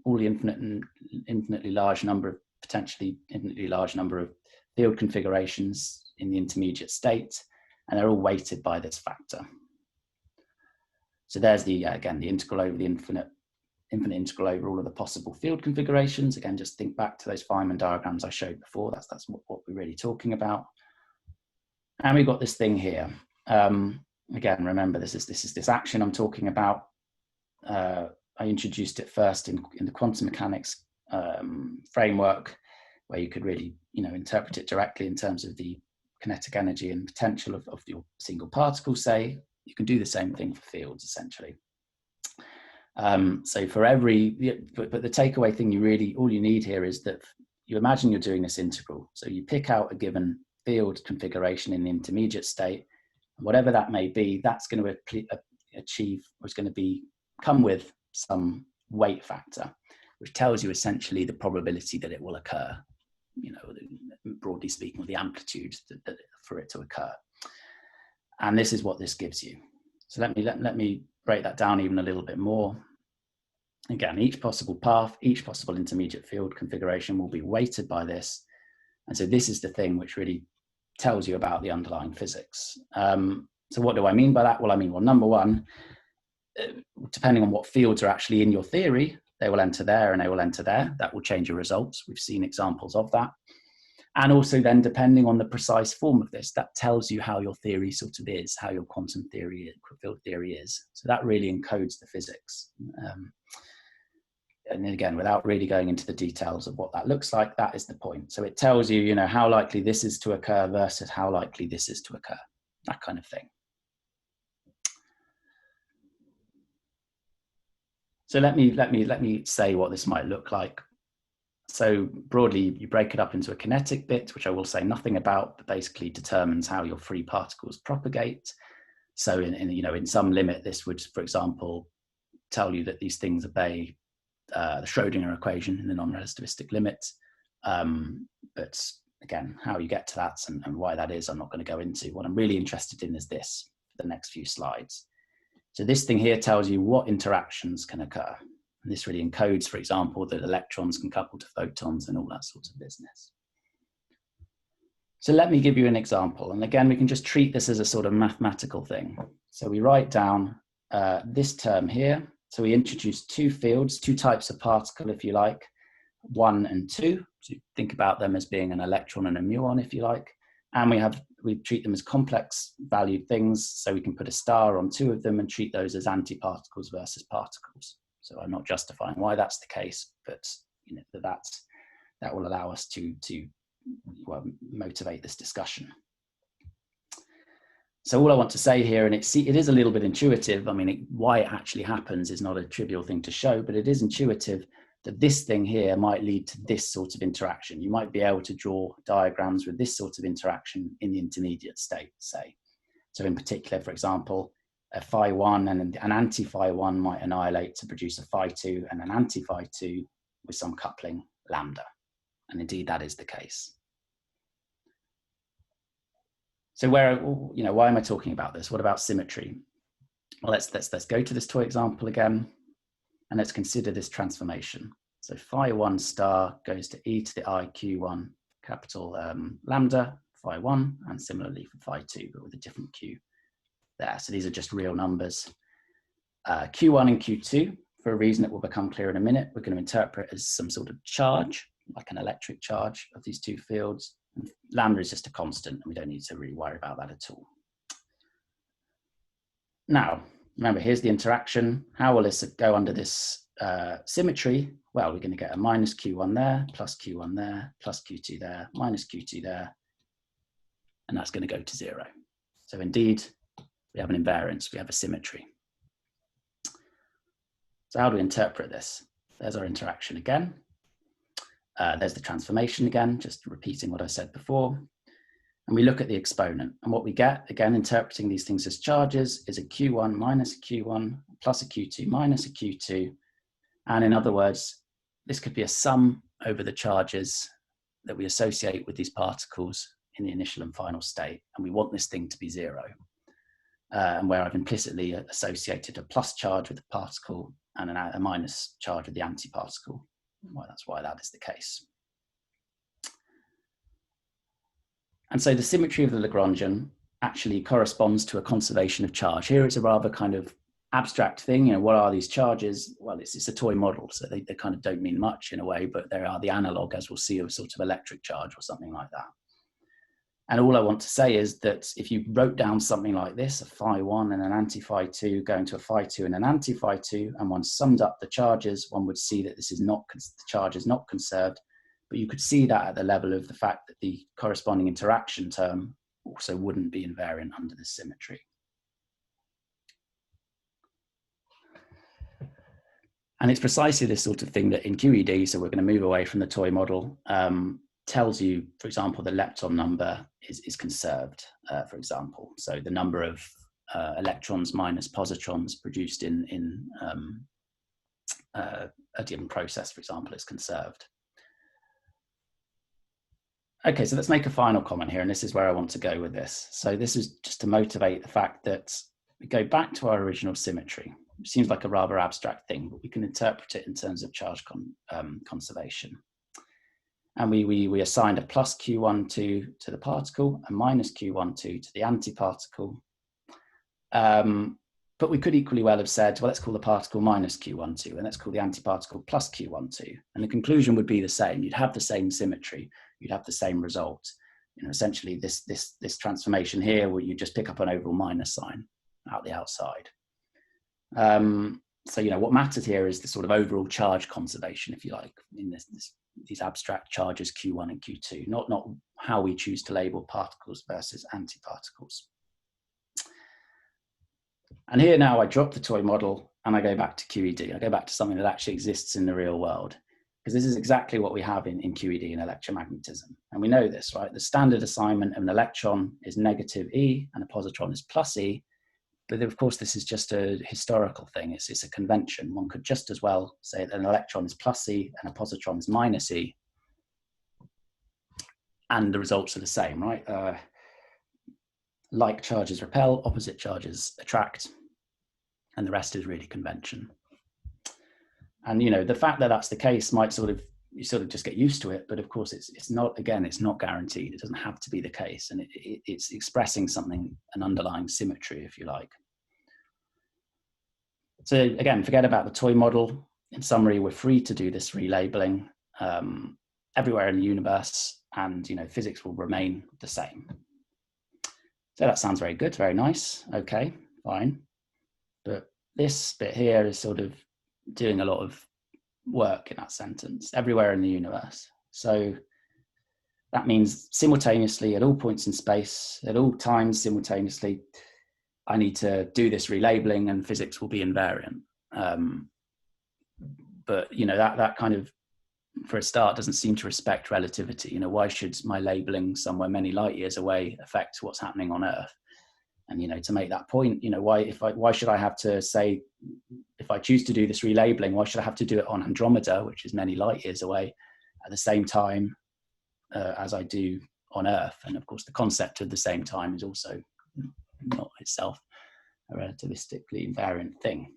all the infinitely large number of, potentially infinitely large number of field configurations in the intermediate state, and they're all weighted by this factor. So there's again, the integral over the infinite integral over all of the possible field configurations. Again, just think back to those Feynman diagrams I showed before. That's what we're really talking about. And we've got this thing here. Again, remember, this is this action I'm talking about. I introduced it first in the quantum mechanics framework, where you could really, interpret it directly in terms of the kinetic energy and potential of your single particle, say. You can do the same thing for fields, essentially. So for but the takeaway thing all you need here is that you imagine you're doing this integral. So you pick out a given field configuration in the intermediate state, and whatever that may be, that's going to achieve, or it's going to come with some weight factor, which tells you essentially the probability that it will occur, broadly speaking, or the amplitude for it to occur. And this is what this gives you. So let me break that down even a little bit more. Again, each possible path, each possible intermediate field configuration will be weighted by this. And so this is the thing which really tells you about the underlying physics. So what do I mean by that? Well, number one, depending on what fields are actually in your theory, they will enter there and they will enter there. That will change your results. We've seen examples of that. And also then, depending on the precise form of this, that tells you how your theory sort of is, how your quantum theory, field theory is. So that really encodes the physics. And again, without really going into the details of what that looks like, that is the point. So it tells you, how likely this is to occur versus how likely this is to occur, that kind of thing. So let me say what this might look like. So broadly, you break it up into a kinetic bit, which I will say nothing about, but basically determines how your free particles propagate. So in some limit, this would, for example, tell you that these things obey the Schrodinger equation in the non-relativistic limit. But again, how you get to that and why that is, I'm not going to go into. What I'm really interested in is this, the next few slides. So this thing here tells you what interactions can occur. And this really encodes, for example, that electrons can couple to photons and all that sort of business. So let me give you an example. And again, we can just treat this as a sort of mathematical thing. So we write down this term here. So we introduce two fields, two types of particle, if you like, 1 and 2. So you think about them as being an electron and a muon, if you like. And we treat them as complex valued things, so we can put a star on two of them and treat those as antiparticles versus particles. So I'm not justifying why that's the case, but that will allow us to motivate this discussion. So all I want to say here, and it is a little bit intuitive. I mean, why it actually happens is not a trivial thing to show, but it is intuitive that this thing here might lead to this sort of interaction. You might be able to draw diagrams with this sort of interaction in the intermediate state, say. So in particular, for example, a phi1 and an anti-phi1 might annihilate to produce a phi2 and an anti-phi2 with some coupling lambda. And indeed, that is the case. So why am I talking about this? What about symmetry? Well, let's go to this toy example again, and let's consider this transformation. So phi1 star goes to e to the I q1 capital lambda phi1, and similarly for phi2, but with a different q there. So these are just real numbers. Q1 and Q2, for a reason that will become clear in a minute, we're going to interpret as some sort of charge, like an electric charge of these two fields. And lambda is just a constant, and we don't need to really worry about that at all. Now, remember, here's the interaction. How will this go under this symmetry? Well, we're going to get a minus Q1 there, plus Q1 there, plus Q2 there, minus Q2 there, and that's going to go to 0. So indeed, we have an invariance, we have a symmetry. So how do we interpret this? There's our interaction again. There's the transformation again, just repeating what I said before. And we look at the exponent. And what we get, again, interpreting these things as charges, is a Q1 minus a Q1 plus a Q2 minus a Q2. And in other words, this could be a sum over the charges that we associate with these particles in the initial and final state. And we want this thing to be 0. And where I've implicitly associated a plus charge with the particle and a minus charge with the antiparticle. Well, that's why that is the case. And so the symmetry of the Lagrangian actually corresponds to a conservation of charge. Here it's a rather kind of abstract thing. What are these charges? Well, it's a toy model, so they kind of don't mean much in a way, but they are the analog, as we'll see, of a sort of electric charge or something like that. And all I want to say is that if you wrote down something like this, a phi1 and an anti-phi2 going to a phi2 and an anti-phi2, and one summed up the charges, one would see that this is not, the charge is not conserved, but you could see that at the level of the fact that the corresponding interaction term also wouldn't be invariant under this symmetry. And it's precisely this sort of thing that in QED, so we're going to move away from the toy model, tells you, for example, the lepton number is conserved, for example. So the number of electrons minus positrons produced in a given process, for example, is conserved. Okay, so let's make a final comment here, and this is where I want to go with this. So this is just to motivate the fact that we go back to our original symmetry. It seems like a rather abstract thing, but we can interpret it in terms of charge conservation. And we assigned a plus Q12 to the particle, and minus Q12 to the antiparticle. But we could equally well have said, well, let's call the particle minus Q12, and let's call the antiparticle plus Q12. And the conclusion would be the same. You'd have the same symmetry. You'd have the same result. Essentially, this transformation here, where you just pick up an overall minus sign out the outside. So, what matters here is the sort of overall charge conservation, if you like, in these abstract charges Q1 and Q2, not how we choose to label particles versus antiparticles. And here now I drop the toy model and I go back to QED. I go back to something that actually exists in the real world, because this is exactly what we have in QED and electromagnetism. And we know this, right? The standard assignment of an electron is negative E and a positron is plus E. But of course, this is just a historical thing. It's a convention. One could just as well say that an electron is plus E and a positron is minus E. And the results are the same, right? Like charges repel, opposite charges attract, and the rest is really convention. And the fact that that's the case might you sort of just get used to it, but of course it's not guaranteed. It doesn't have to be the case, and it's expressing something, an underlying symmetry, if you like. So again, forget about the toy model. In summary, we're free to do this relabeling everywhere in the universe, and physics will remain the same. So that sounds very good, very nice. Okay, fine. But this bit here is sort of doing a lot of work in that sentence, everywhere in the universe. So that means simultaneously, at all points in space, at all times simultaneously, I need to do this relabeling and physics will be invariant. But, you know, that kind of, for a start, doesn't seem to respect relativity. You know, why should my labeling somewhere many light years away affect what's happening on Earth? And, you know, to make that point, you know, why should I have to say, if I choose to do this relabeling, why should I have to do it on Andromeda, which is many light years away, at the same time as I do on Earth? And of course, the concept of the same time is also not itself a relativistically invariant thing.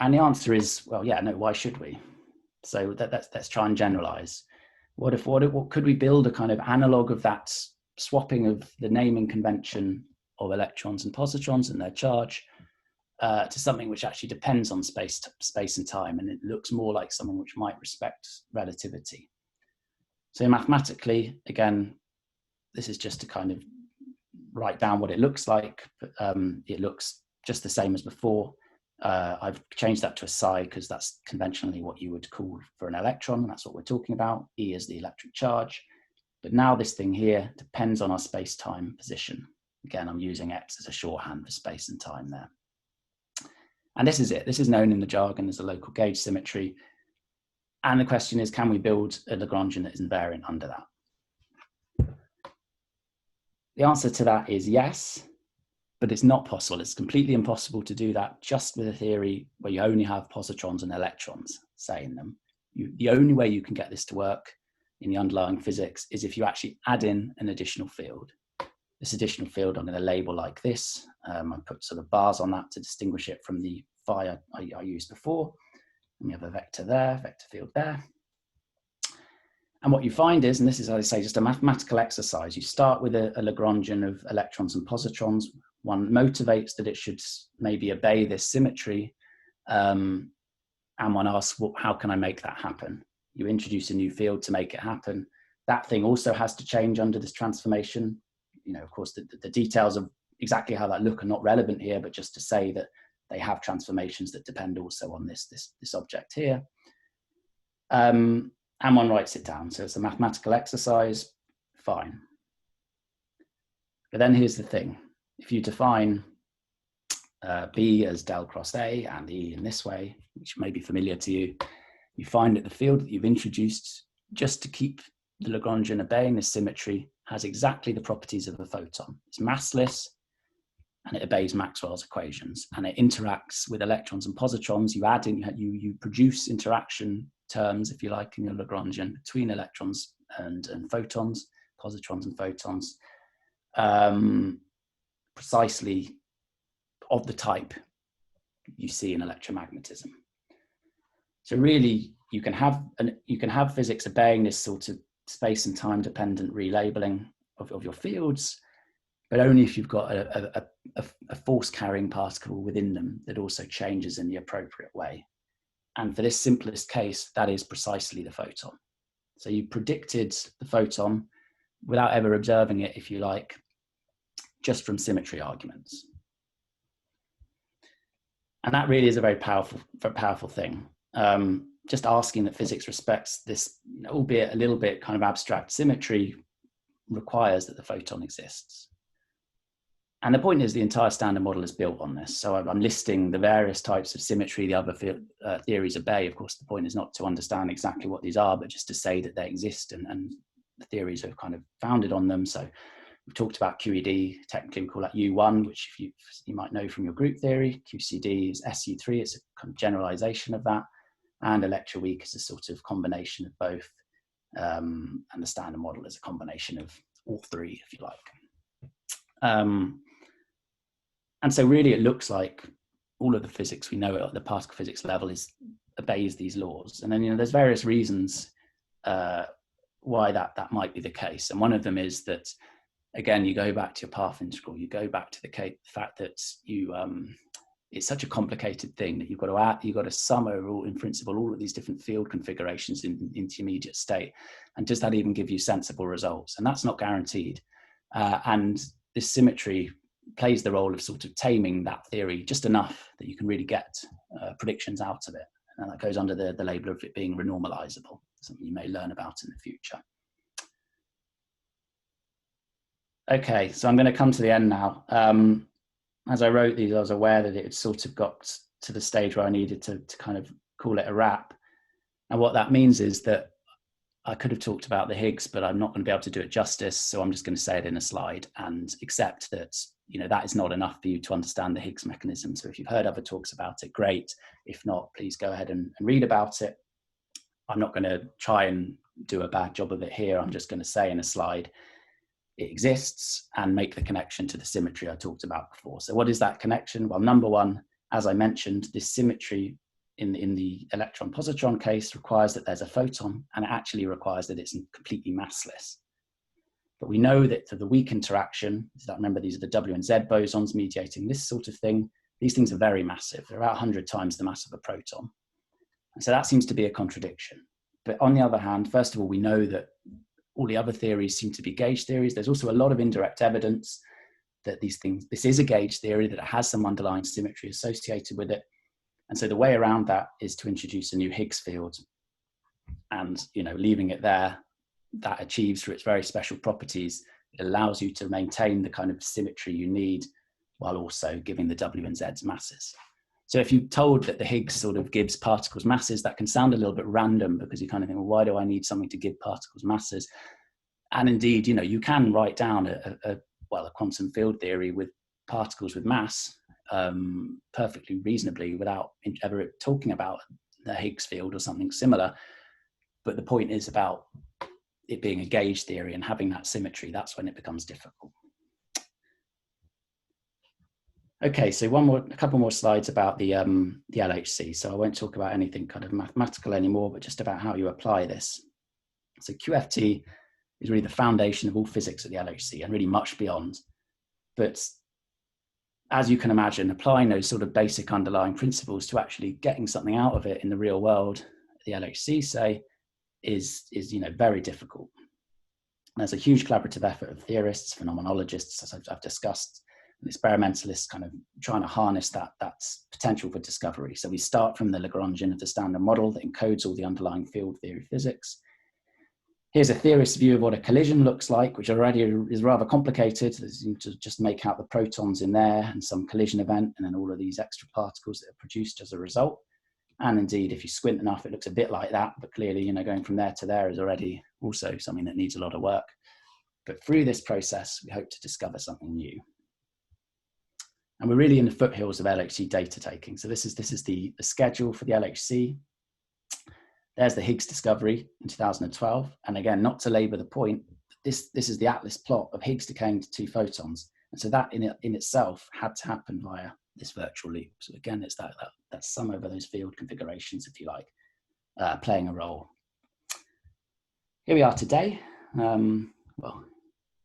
And the answer is, well, yeah, no, why should we? So let's try and generalize. What could we build a kind of analog of that swapping of the naming convention of electrons and positrons and their charge to something which actually depends on space and time, and it looks more like something which might respect relativity. So mathematically, again, this is just to kind of write down what it looks like. It looks just the same as before. I've changed that to a psi because that's conventionally what you would call for an electron, and that's what we're talking about. E is the electric charge. But now this thing here depends on our space-time position. Again, I'm using X as a shorthand for space and time there. And this is it. This is known in the jargon as a local gauge symmetry. And the question is, can we build a Lagrangian that is invariant under that? The answer to that is yes, but it's not possible. It's completely impossible to do that just with a theory where you only have positrons and electrons, say, in them. The only way you can get this to work in the underlying physics is if you actually add in an additional field. This additional field I'm going to label like this. I put sort of bars on that to distinguish it from the phi I used before. And we have a vector there, vector field there. And what you find is, and this is, as I say, just a mathematical exercise, you start with a Lagrangian of electrons and positrons. One motivates that it should maybe obey this symmetry. And one asks, well, how can I make that happen? You introduce a new field to make it happen. That thing also has to change under this transformation. You know, of course, the details of exactly how that look are not relevant here, but just to say that they have transformations that depend also on this object here. And one writes it down. So it's a mathematical exercise, fine. But then here's the thing. If you define B as del cross A and E in this way, which may be familiar to you, you find that the field that you've introduced just to keep the Lagrangian obeying this symmetry has exactly the properties of a photon. It's massless and it obeys Maxwell's equations, and it interacts with electrons and positrons. You add in, you produce interaction terms, if you like, in your Lagrangian between electrons and photons, positrons and photons, precisely of the type you see in electromagnetism. So really, you can have physics obeying this sort of space and time dependent relabeling of your fields, but only if you've got a force carrying particle within them that also changes in the appropriate way. And for this simplest case, that is precisely the photon. So you predicted the photon without ever observing it, if you like, just from symmetry arguments. And that really is a very powerful thing. Just asking that physics respects this, albeit a little bit kind of abstract symmetry, requires that the photon exists. And the point is the entire standard model is built on this. So I'm listing the various types of symmetry the other theories obey. Of course, the point is not to understand exactly what these are, but just to say that they exist and the theories are kind of founded on them. So we've talked about QED, technically we call that U1, which if you might know from your group theory. QCD is SU3, it's a kind of generalization of that. And Electroweak is a sort of combination of both. And the standard model is a combination of all three, if you like. And so really it looks like all of the physics we know at the particle physics level obeys these laws. And then, there's various reasons why that might be the case. And one of them is that, again, you go back to your path integral, you go back to the fact that you it's such a complicated thing that you've got to sum over all, in principle, all of these different field configurations in intermediate state, and does that even give you sensible results? And that's not guaranteed. And this symmetry plays the role of sort of taming that theory just enough that you can really get predictions out of it. And that goes under the label of it being renormalizable, something you may learn about in the future. Okay, so I'm going to come to the end now. As I wrote these, I was aware that it had sort of got to the stage where I needed to kind of call it a wrap. And what that means is that I could have talked about the Higgs, but I'm not going to be able to do it justice. So I'm just going to say it in a slide and accept that, you know, that is not enough for you to understand the Higgs mechanism. So if you've heard other talks about it, great. If not, please go ahead and read about it. I'm not going to try and do a bad job of it here. I'm just going to say in a slide, it exists, and make the connection to the symmetry I talked about before. So what is that connection? Well, number one, as I mentioned, this symmetry in the electron-positron case requires that there's a photon, and it actually requires that it's completely massless. But we know that for the weak interaction, remember these are the W and Z bosons mediating this sort of thing, these things are very massive. They're about 100 times the mass of a proton. And so that seems to be a contradiction. But on the other hand, first of all, we know that all the other theories seem to be gauge theories. There's also a lot of indirect evidence that this is a gauge theory, that it has some underlying symmetry associated with it. And so the way around that is to introduce a new Higgs field. And, you know, leaving it there, that achieves, through its very special properties, it allows you to maintain the kind of symmetry you need while also giving the W and Z's masses. So if you're told that the Higgs sort of gives particles masses, that can sound a little bit random, because you kind of think, well, why do I need something to give particles masses? And indeed, you know, you can write down a quantum field theory with particles with mass perfectly reasonably without ever talking about the Higgs field or something similar. But the point is about it being a gauge theory and having that symmetry. That's when it becomes difficult. Okay, so a couple more slides about the LHC. So I won't talk about anything kind of mathematical anymore, but just about how you apply this. So QFT is really the foundation of all physics at the LHC, and really much beyond. But as you can imagine, applying those sort of basic underlying principles to actually getting something out of it in the real world, the LHC say, is you know, very difficult. And there's a huge collaborative effort of theorists, phenomenologists, as I've discussed, and experimentalists kind of trying to harness that potential for discovery. So we start from the Lagrangian of the standard model that encodes all the underlying field theory physics. Here's a theorist's view of what a collision looks like, which already is rather complicated. You just make out the protons in there and some collision event, and then all of these extra particles that are produced as a result. And indeed, if you squint enough, it looks a bit like that, but clearly, you know, going from there to there is already also something that needs a lot of work. But through this process, we hope to discover something new. And we're really in the foothills of LHC data taking. So this is the schedule for the LHC. There's the Higgs discovery in 2012. And again, not to labor the point, this is the Atlas plot of Higgs decaying to 2 photons. And so that in itself had to happen via this virtual loop. So again, it's that sum over those field configurations, if you like, playing a role. Here we are today. Well,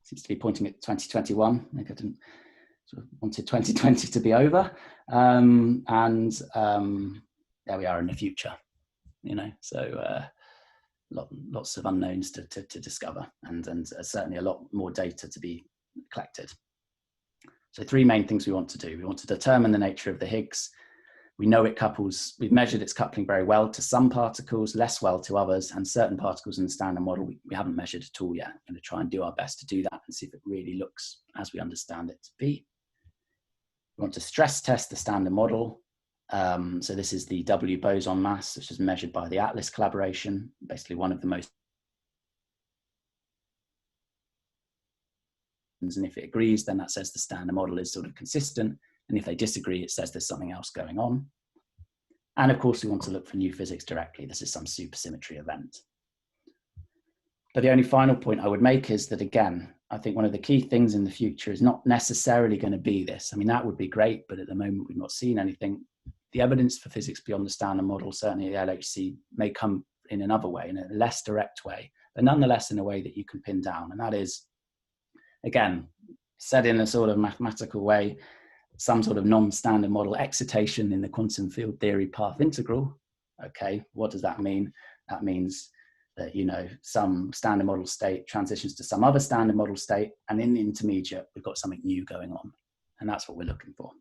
seems to be pointing at 2021. I think I didn't sort of wanted 2020 to be over. There we are in the future, you know, so lots of unknowns to discover, and certainly a lot more data to be collected. So 3 main things we want to do. We want to determine the nature of the Higgs. We know it couples, we've measured its coupling very well to some particles, less well to others, and certain particles in the standard model we haven't measured at all yet. We're going to try and do our best to do that and see if it really looks as we understand it to be. We want to stress test the standard model. So this is the W boson mass, which is measured by the Atlas collaboration, basically one of the most. And if it agrees, then that says the standard model is sort of consistent. And if they disagree, it says there's something else going on. And of course, we want to look for new physics directly. This is some supersymmetry event. But the only final point I would make is that, again, I think one of the key things in the future is not necessarily going to be this. I mean, that would be great, but at the moment, we've not seen anything. The evidence for physics beyond the standard model, certainly the LHC, may come in another way, in a less direct way, but nonetheless in a way that you can pin down. And that is, again, said in a sort of mathematical way, some sort of non-standard model excitation in the quantum field theory path integral. Okay, what does that mean? That means that, you know, some standard model state transitions to some other standard model state, and in the intermediate, we've got something new going on. And that's what we're looking for.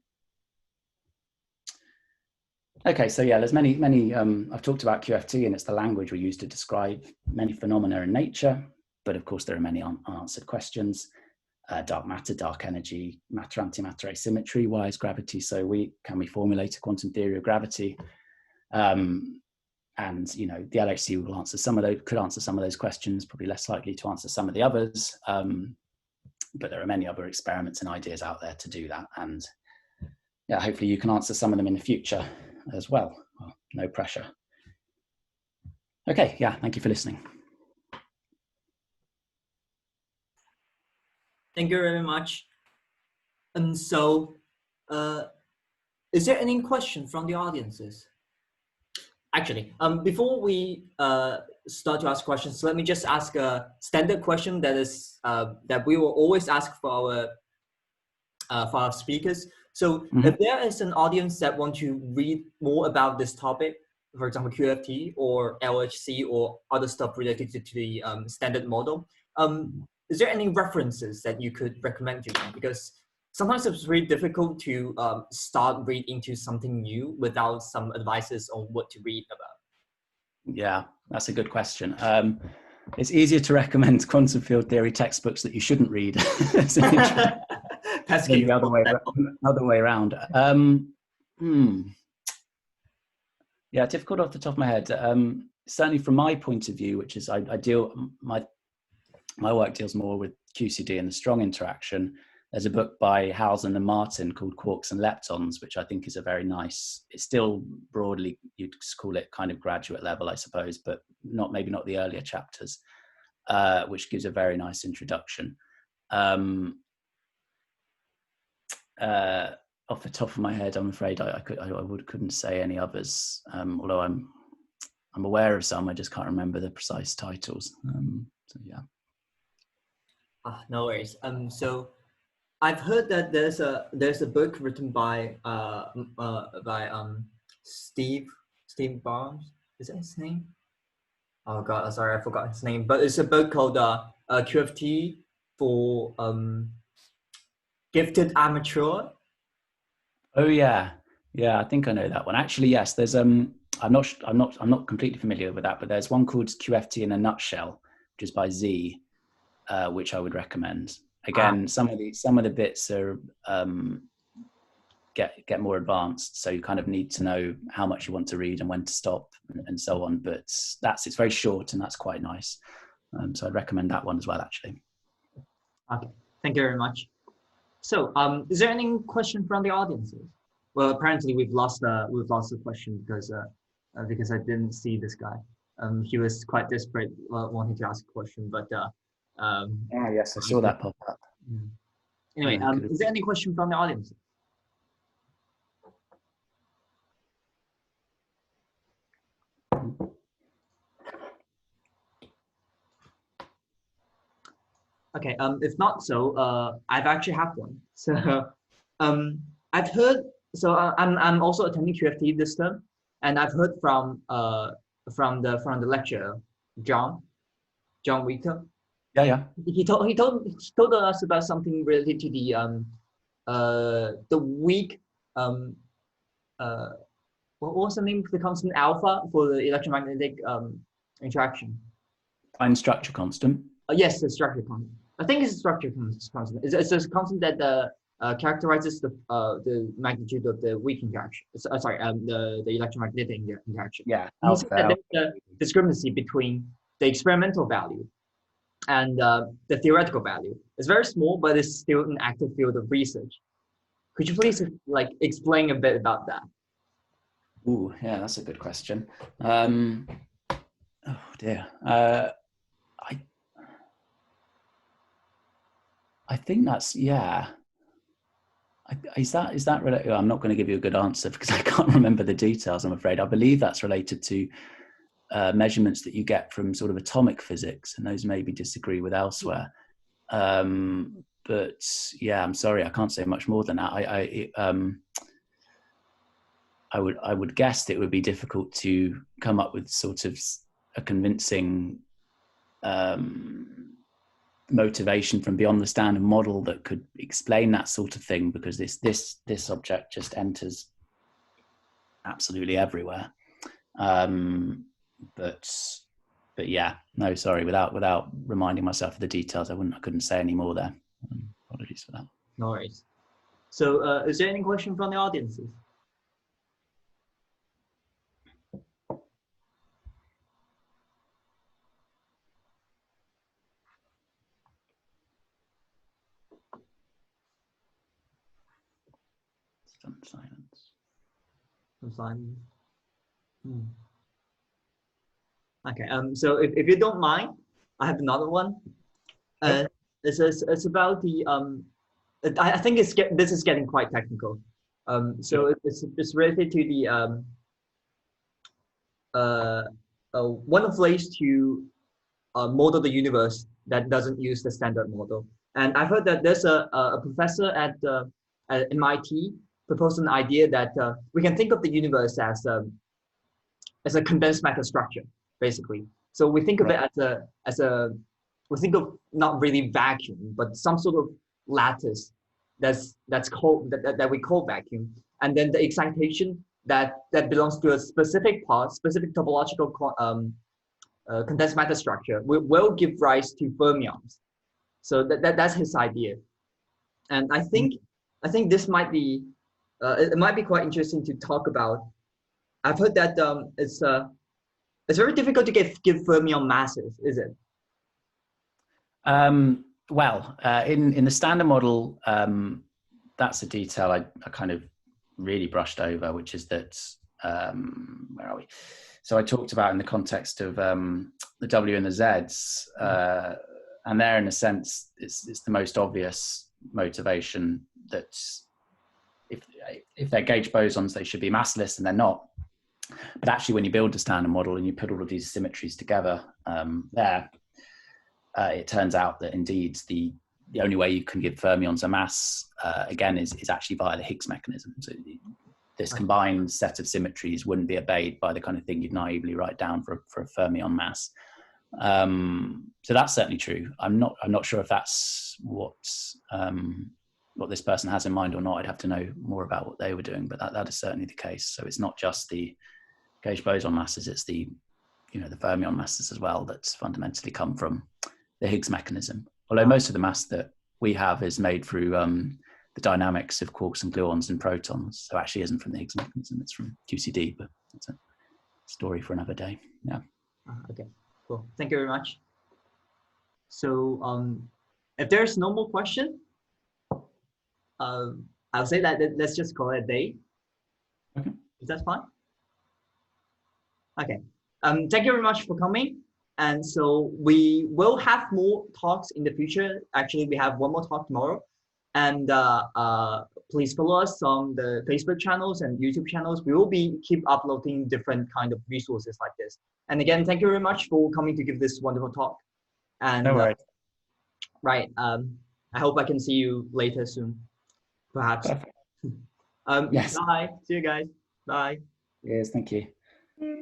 Okay, so yeah, there's many, I've talked about QFT, and it's the language we use to describe many phenomena in nature, but of course there are many unanswered questions. Dark matter, dark energy, matter-antimatter asymmetry, why is gravity so weak? Can we formulate a quantum theory of gravity? And, you know, the LHC will answer some of those, could answer some of those questions, probably less likely to answer some of the others. But there are many other experiments and ideas out there to do that. And yeah, hopefully you can answer some of them in the future as well. Well, no pressure. Okay, yeah, thank you for listening. Thank you very much. And so, is there any question from the audiences? Actually, before we start to ask questions, let me just ask a standard question that is that we will always ask for our speakers. So, if there is an audience that want to read more about this topic, for example, QFT or LHC or other stuff related to the standard model, is there any references that you could recommend to them? Because sometimes it's really difficult to start read into something new without some advices on what to read about. Yeah, that's a good question. It's easier to recommend quantum field theory textbooks that you shouldn't read. That's the other way around. Yeah, difficult off the top of my head. Certainly from my point of view, which is I deal, my work deals more with QCD and the strong interaction. There's a book by Housen and Martin called Quarks and Leptons, which I think is a very nice, it's still broadly, you'd call it kind of graduate level, I suppose, but maybe not the earlier chapters, which gives a very nice introduction. Off the top of my head, I'm afraid I couldn't say any others, although I'm aware of some, I just can't remember the precise titles. So yeah. No worries. So I've heard that there's a book written by Steve Barnes. Is that his name? Oh God, sorry, I forgot his name. But it's a book called QFT for Gifted Amateur. Oh yeah, I think I know that one. Actually, yes. There's I'm not completely familiar with that, but there's one called QFT in a Nutshell, which is by Z, which I would recommend. Again, some of the bits are get more advanced, so you kind of need to know how much you want to read and when to stop and so on. But it's very short and that's quite nice. So I'd recommend that one as well, actually. Okay, thank you very much. So, is there any question from the audiences? Well, apparently we've lost the question because I didn't see this guy. He was quite desperate, wanting to ask a question, but yes, I saw that pop up. Anyway, is there any question from the audience? Okay, if not so, I've actually have one. So, I've heard. So I'm also attending QFT this term, and I've heard from the lecturer John Wicker. Yeah. He told us about something related to the weak what was the name of the constant alpha for the electromagnetic interaction? Fine structure constant. Yes, the structure constant. I think it's a structure constant. It's a constant that characterizes the magnitude of the weak interaction. The electromagnetic interaction. Yeah. He said that there's a discrepancy between the experimental value and the theoretical value. It's very small, but it's still an active field of research. Could you please explain a bit about that? Ooh, yeah, that's a good question. Oh dear. I think that's, yeah. Is that related? I'm not going to give you a good answer because I can't remember the details, I'm afraid. I believe that's related to measurements that you get from sort of atomic physics, and those maybe disagree with elsewhere. but yeah, I'm sorry, I can't say much more than that. I would guess that it would be difficult to come up with sort of a convincing motivation from beyond the standard model that could explain that sort of thing, because this object just enters absolutely everywhere. But yeah, no, sorry, without reminding myself of the details, I couldn't say any more there. Apologies for that. No worries. So is there any question from the audiences? Some silence. Some silence. Okay. So if you don't mind, I have another one. It's about the I think this is getting quite technical. So it's related to the one of ways to model the universe that doesn't use the standard model. And I've heard that there's a professor at MIT proposed an idea that we can think of the universe as a condensed matter structure, basically. So we think of it we think of not really vacuum, but some sort of lattice that's called that we call vacuum, and then the excitation that belongs to a specific topological condensed matter structure will give rise to fermions. So that's his idea, and I think this might be it might be quite interesting to talk about. I've heard that it's very difficult to give fermion masses, is it? Well, in the standard model, that's a detail I kind of really brushed over, which is that where are we? So I talked about in the context of the W and the Zs, and there, in a sense, it's the most obvious motivation that if they're gauge bosons, they should be massless, and they're not. But actually, when you build a standard model and you put all of these symmetries together, it turns out that indeed the only way you can give fermions a mass again is actually via the Higgs mechanism. So this combined set of symmetries wouldn't be obeyed by the kind of thing you'd naively write down for a fermion mass. So that's certainly true. I'm not sure if that's what this person has in mind or not. I'd have to know more about what they were doing, but that is certainly the case. So it's not just the gauge boson masses; it's the the fermion masses as well that fundamentally come from the Higgs mechanism. Although most of the mass that we have is made through the dynamics of quarks and gluons and protons, so actually isn't from the Higgs mechanism; it's from QCD. But it's a story for another day. Yeah. Okay. Cool. Thank you very much. So if there's no more question, I'll say that let's just call it a day. Okay. Is that fine? Okay. Thank you very much for coming. And so we will have more talks in the future. Actually, we have one more talk tomorrow. And please follow us on the Facebook channels and YouTube channels. We will keep uploading different kind of resources like this. And again, thank you very much for coming to give this wonderful talk. And no worries. Right. I hope I can see you later soon, perhaps. Yes. Bye. See you guys. Bye. Yes. Thank you. Yeah.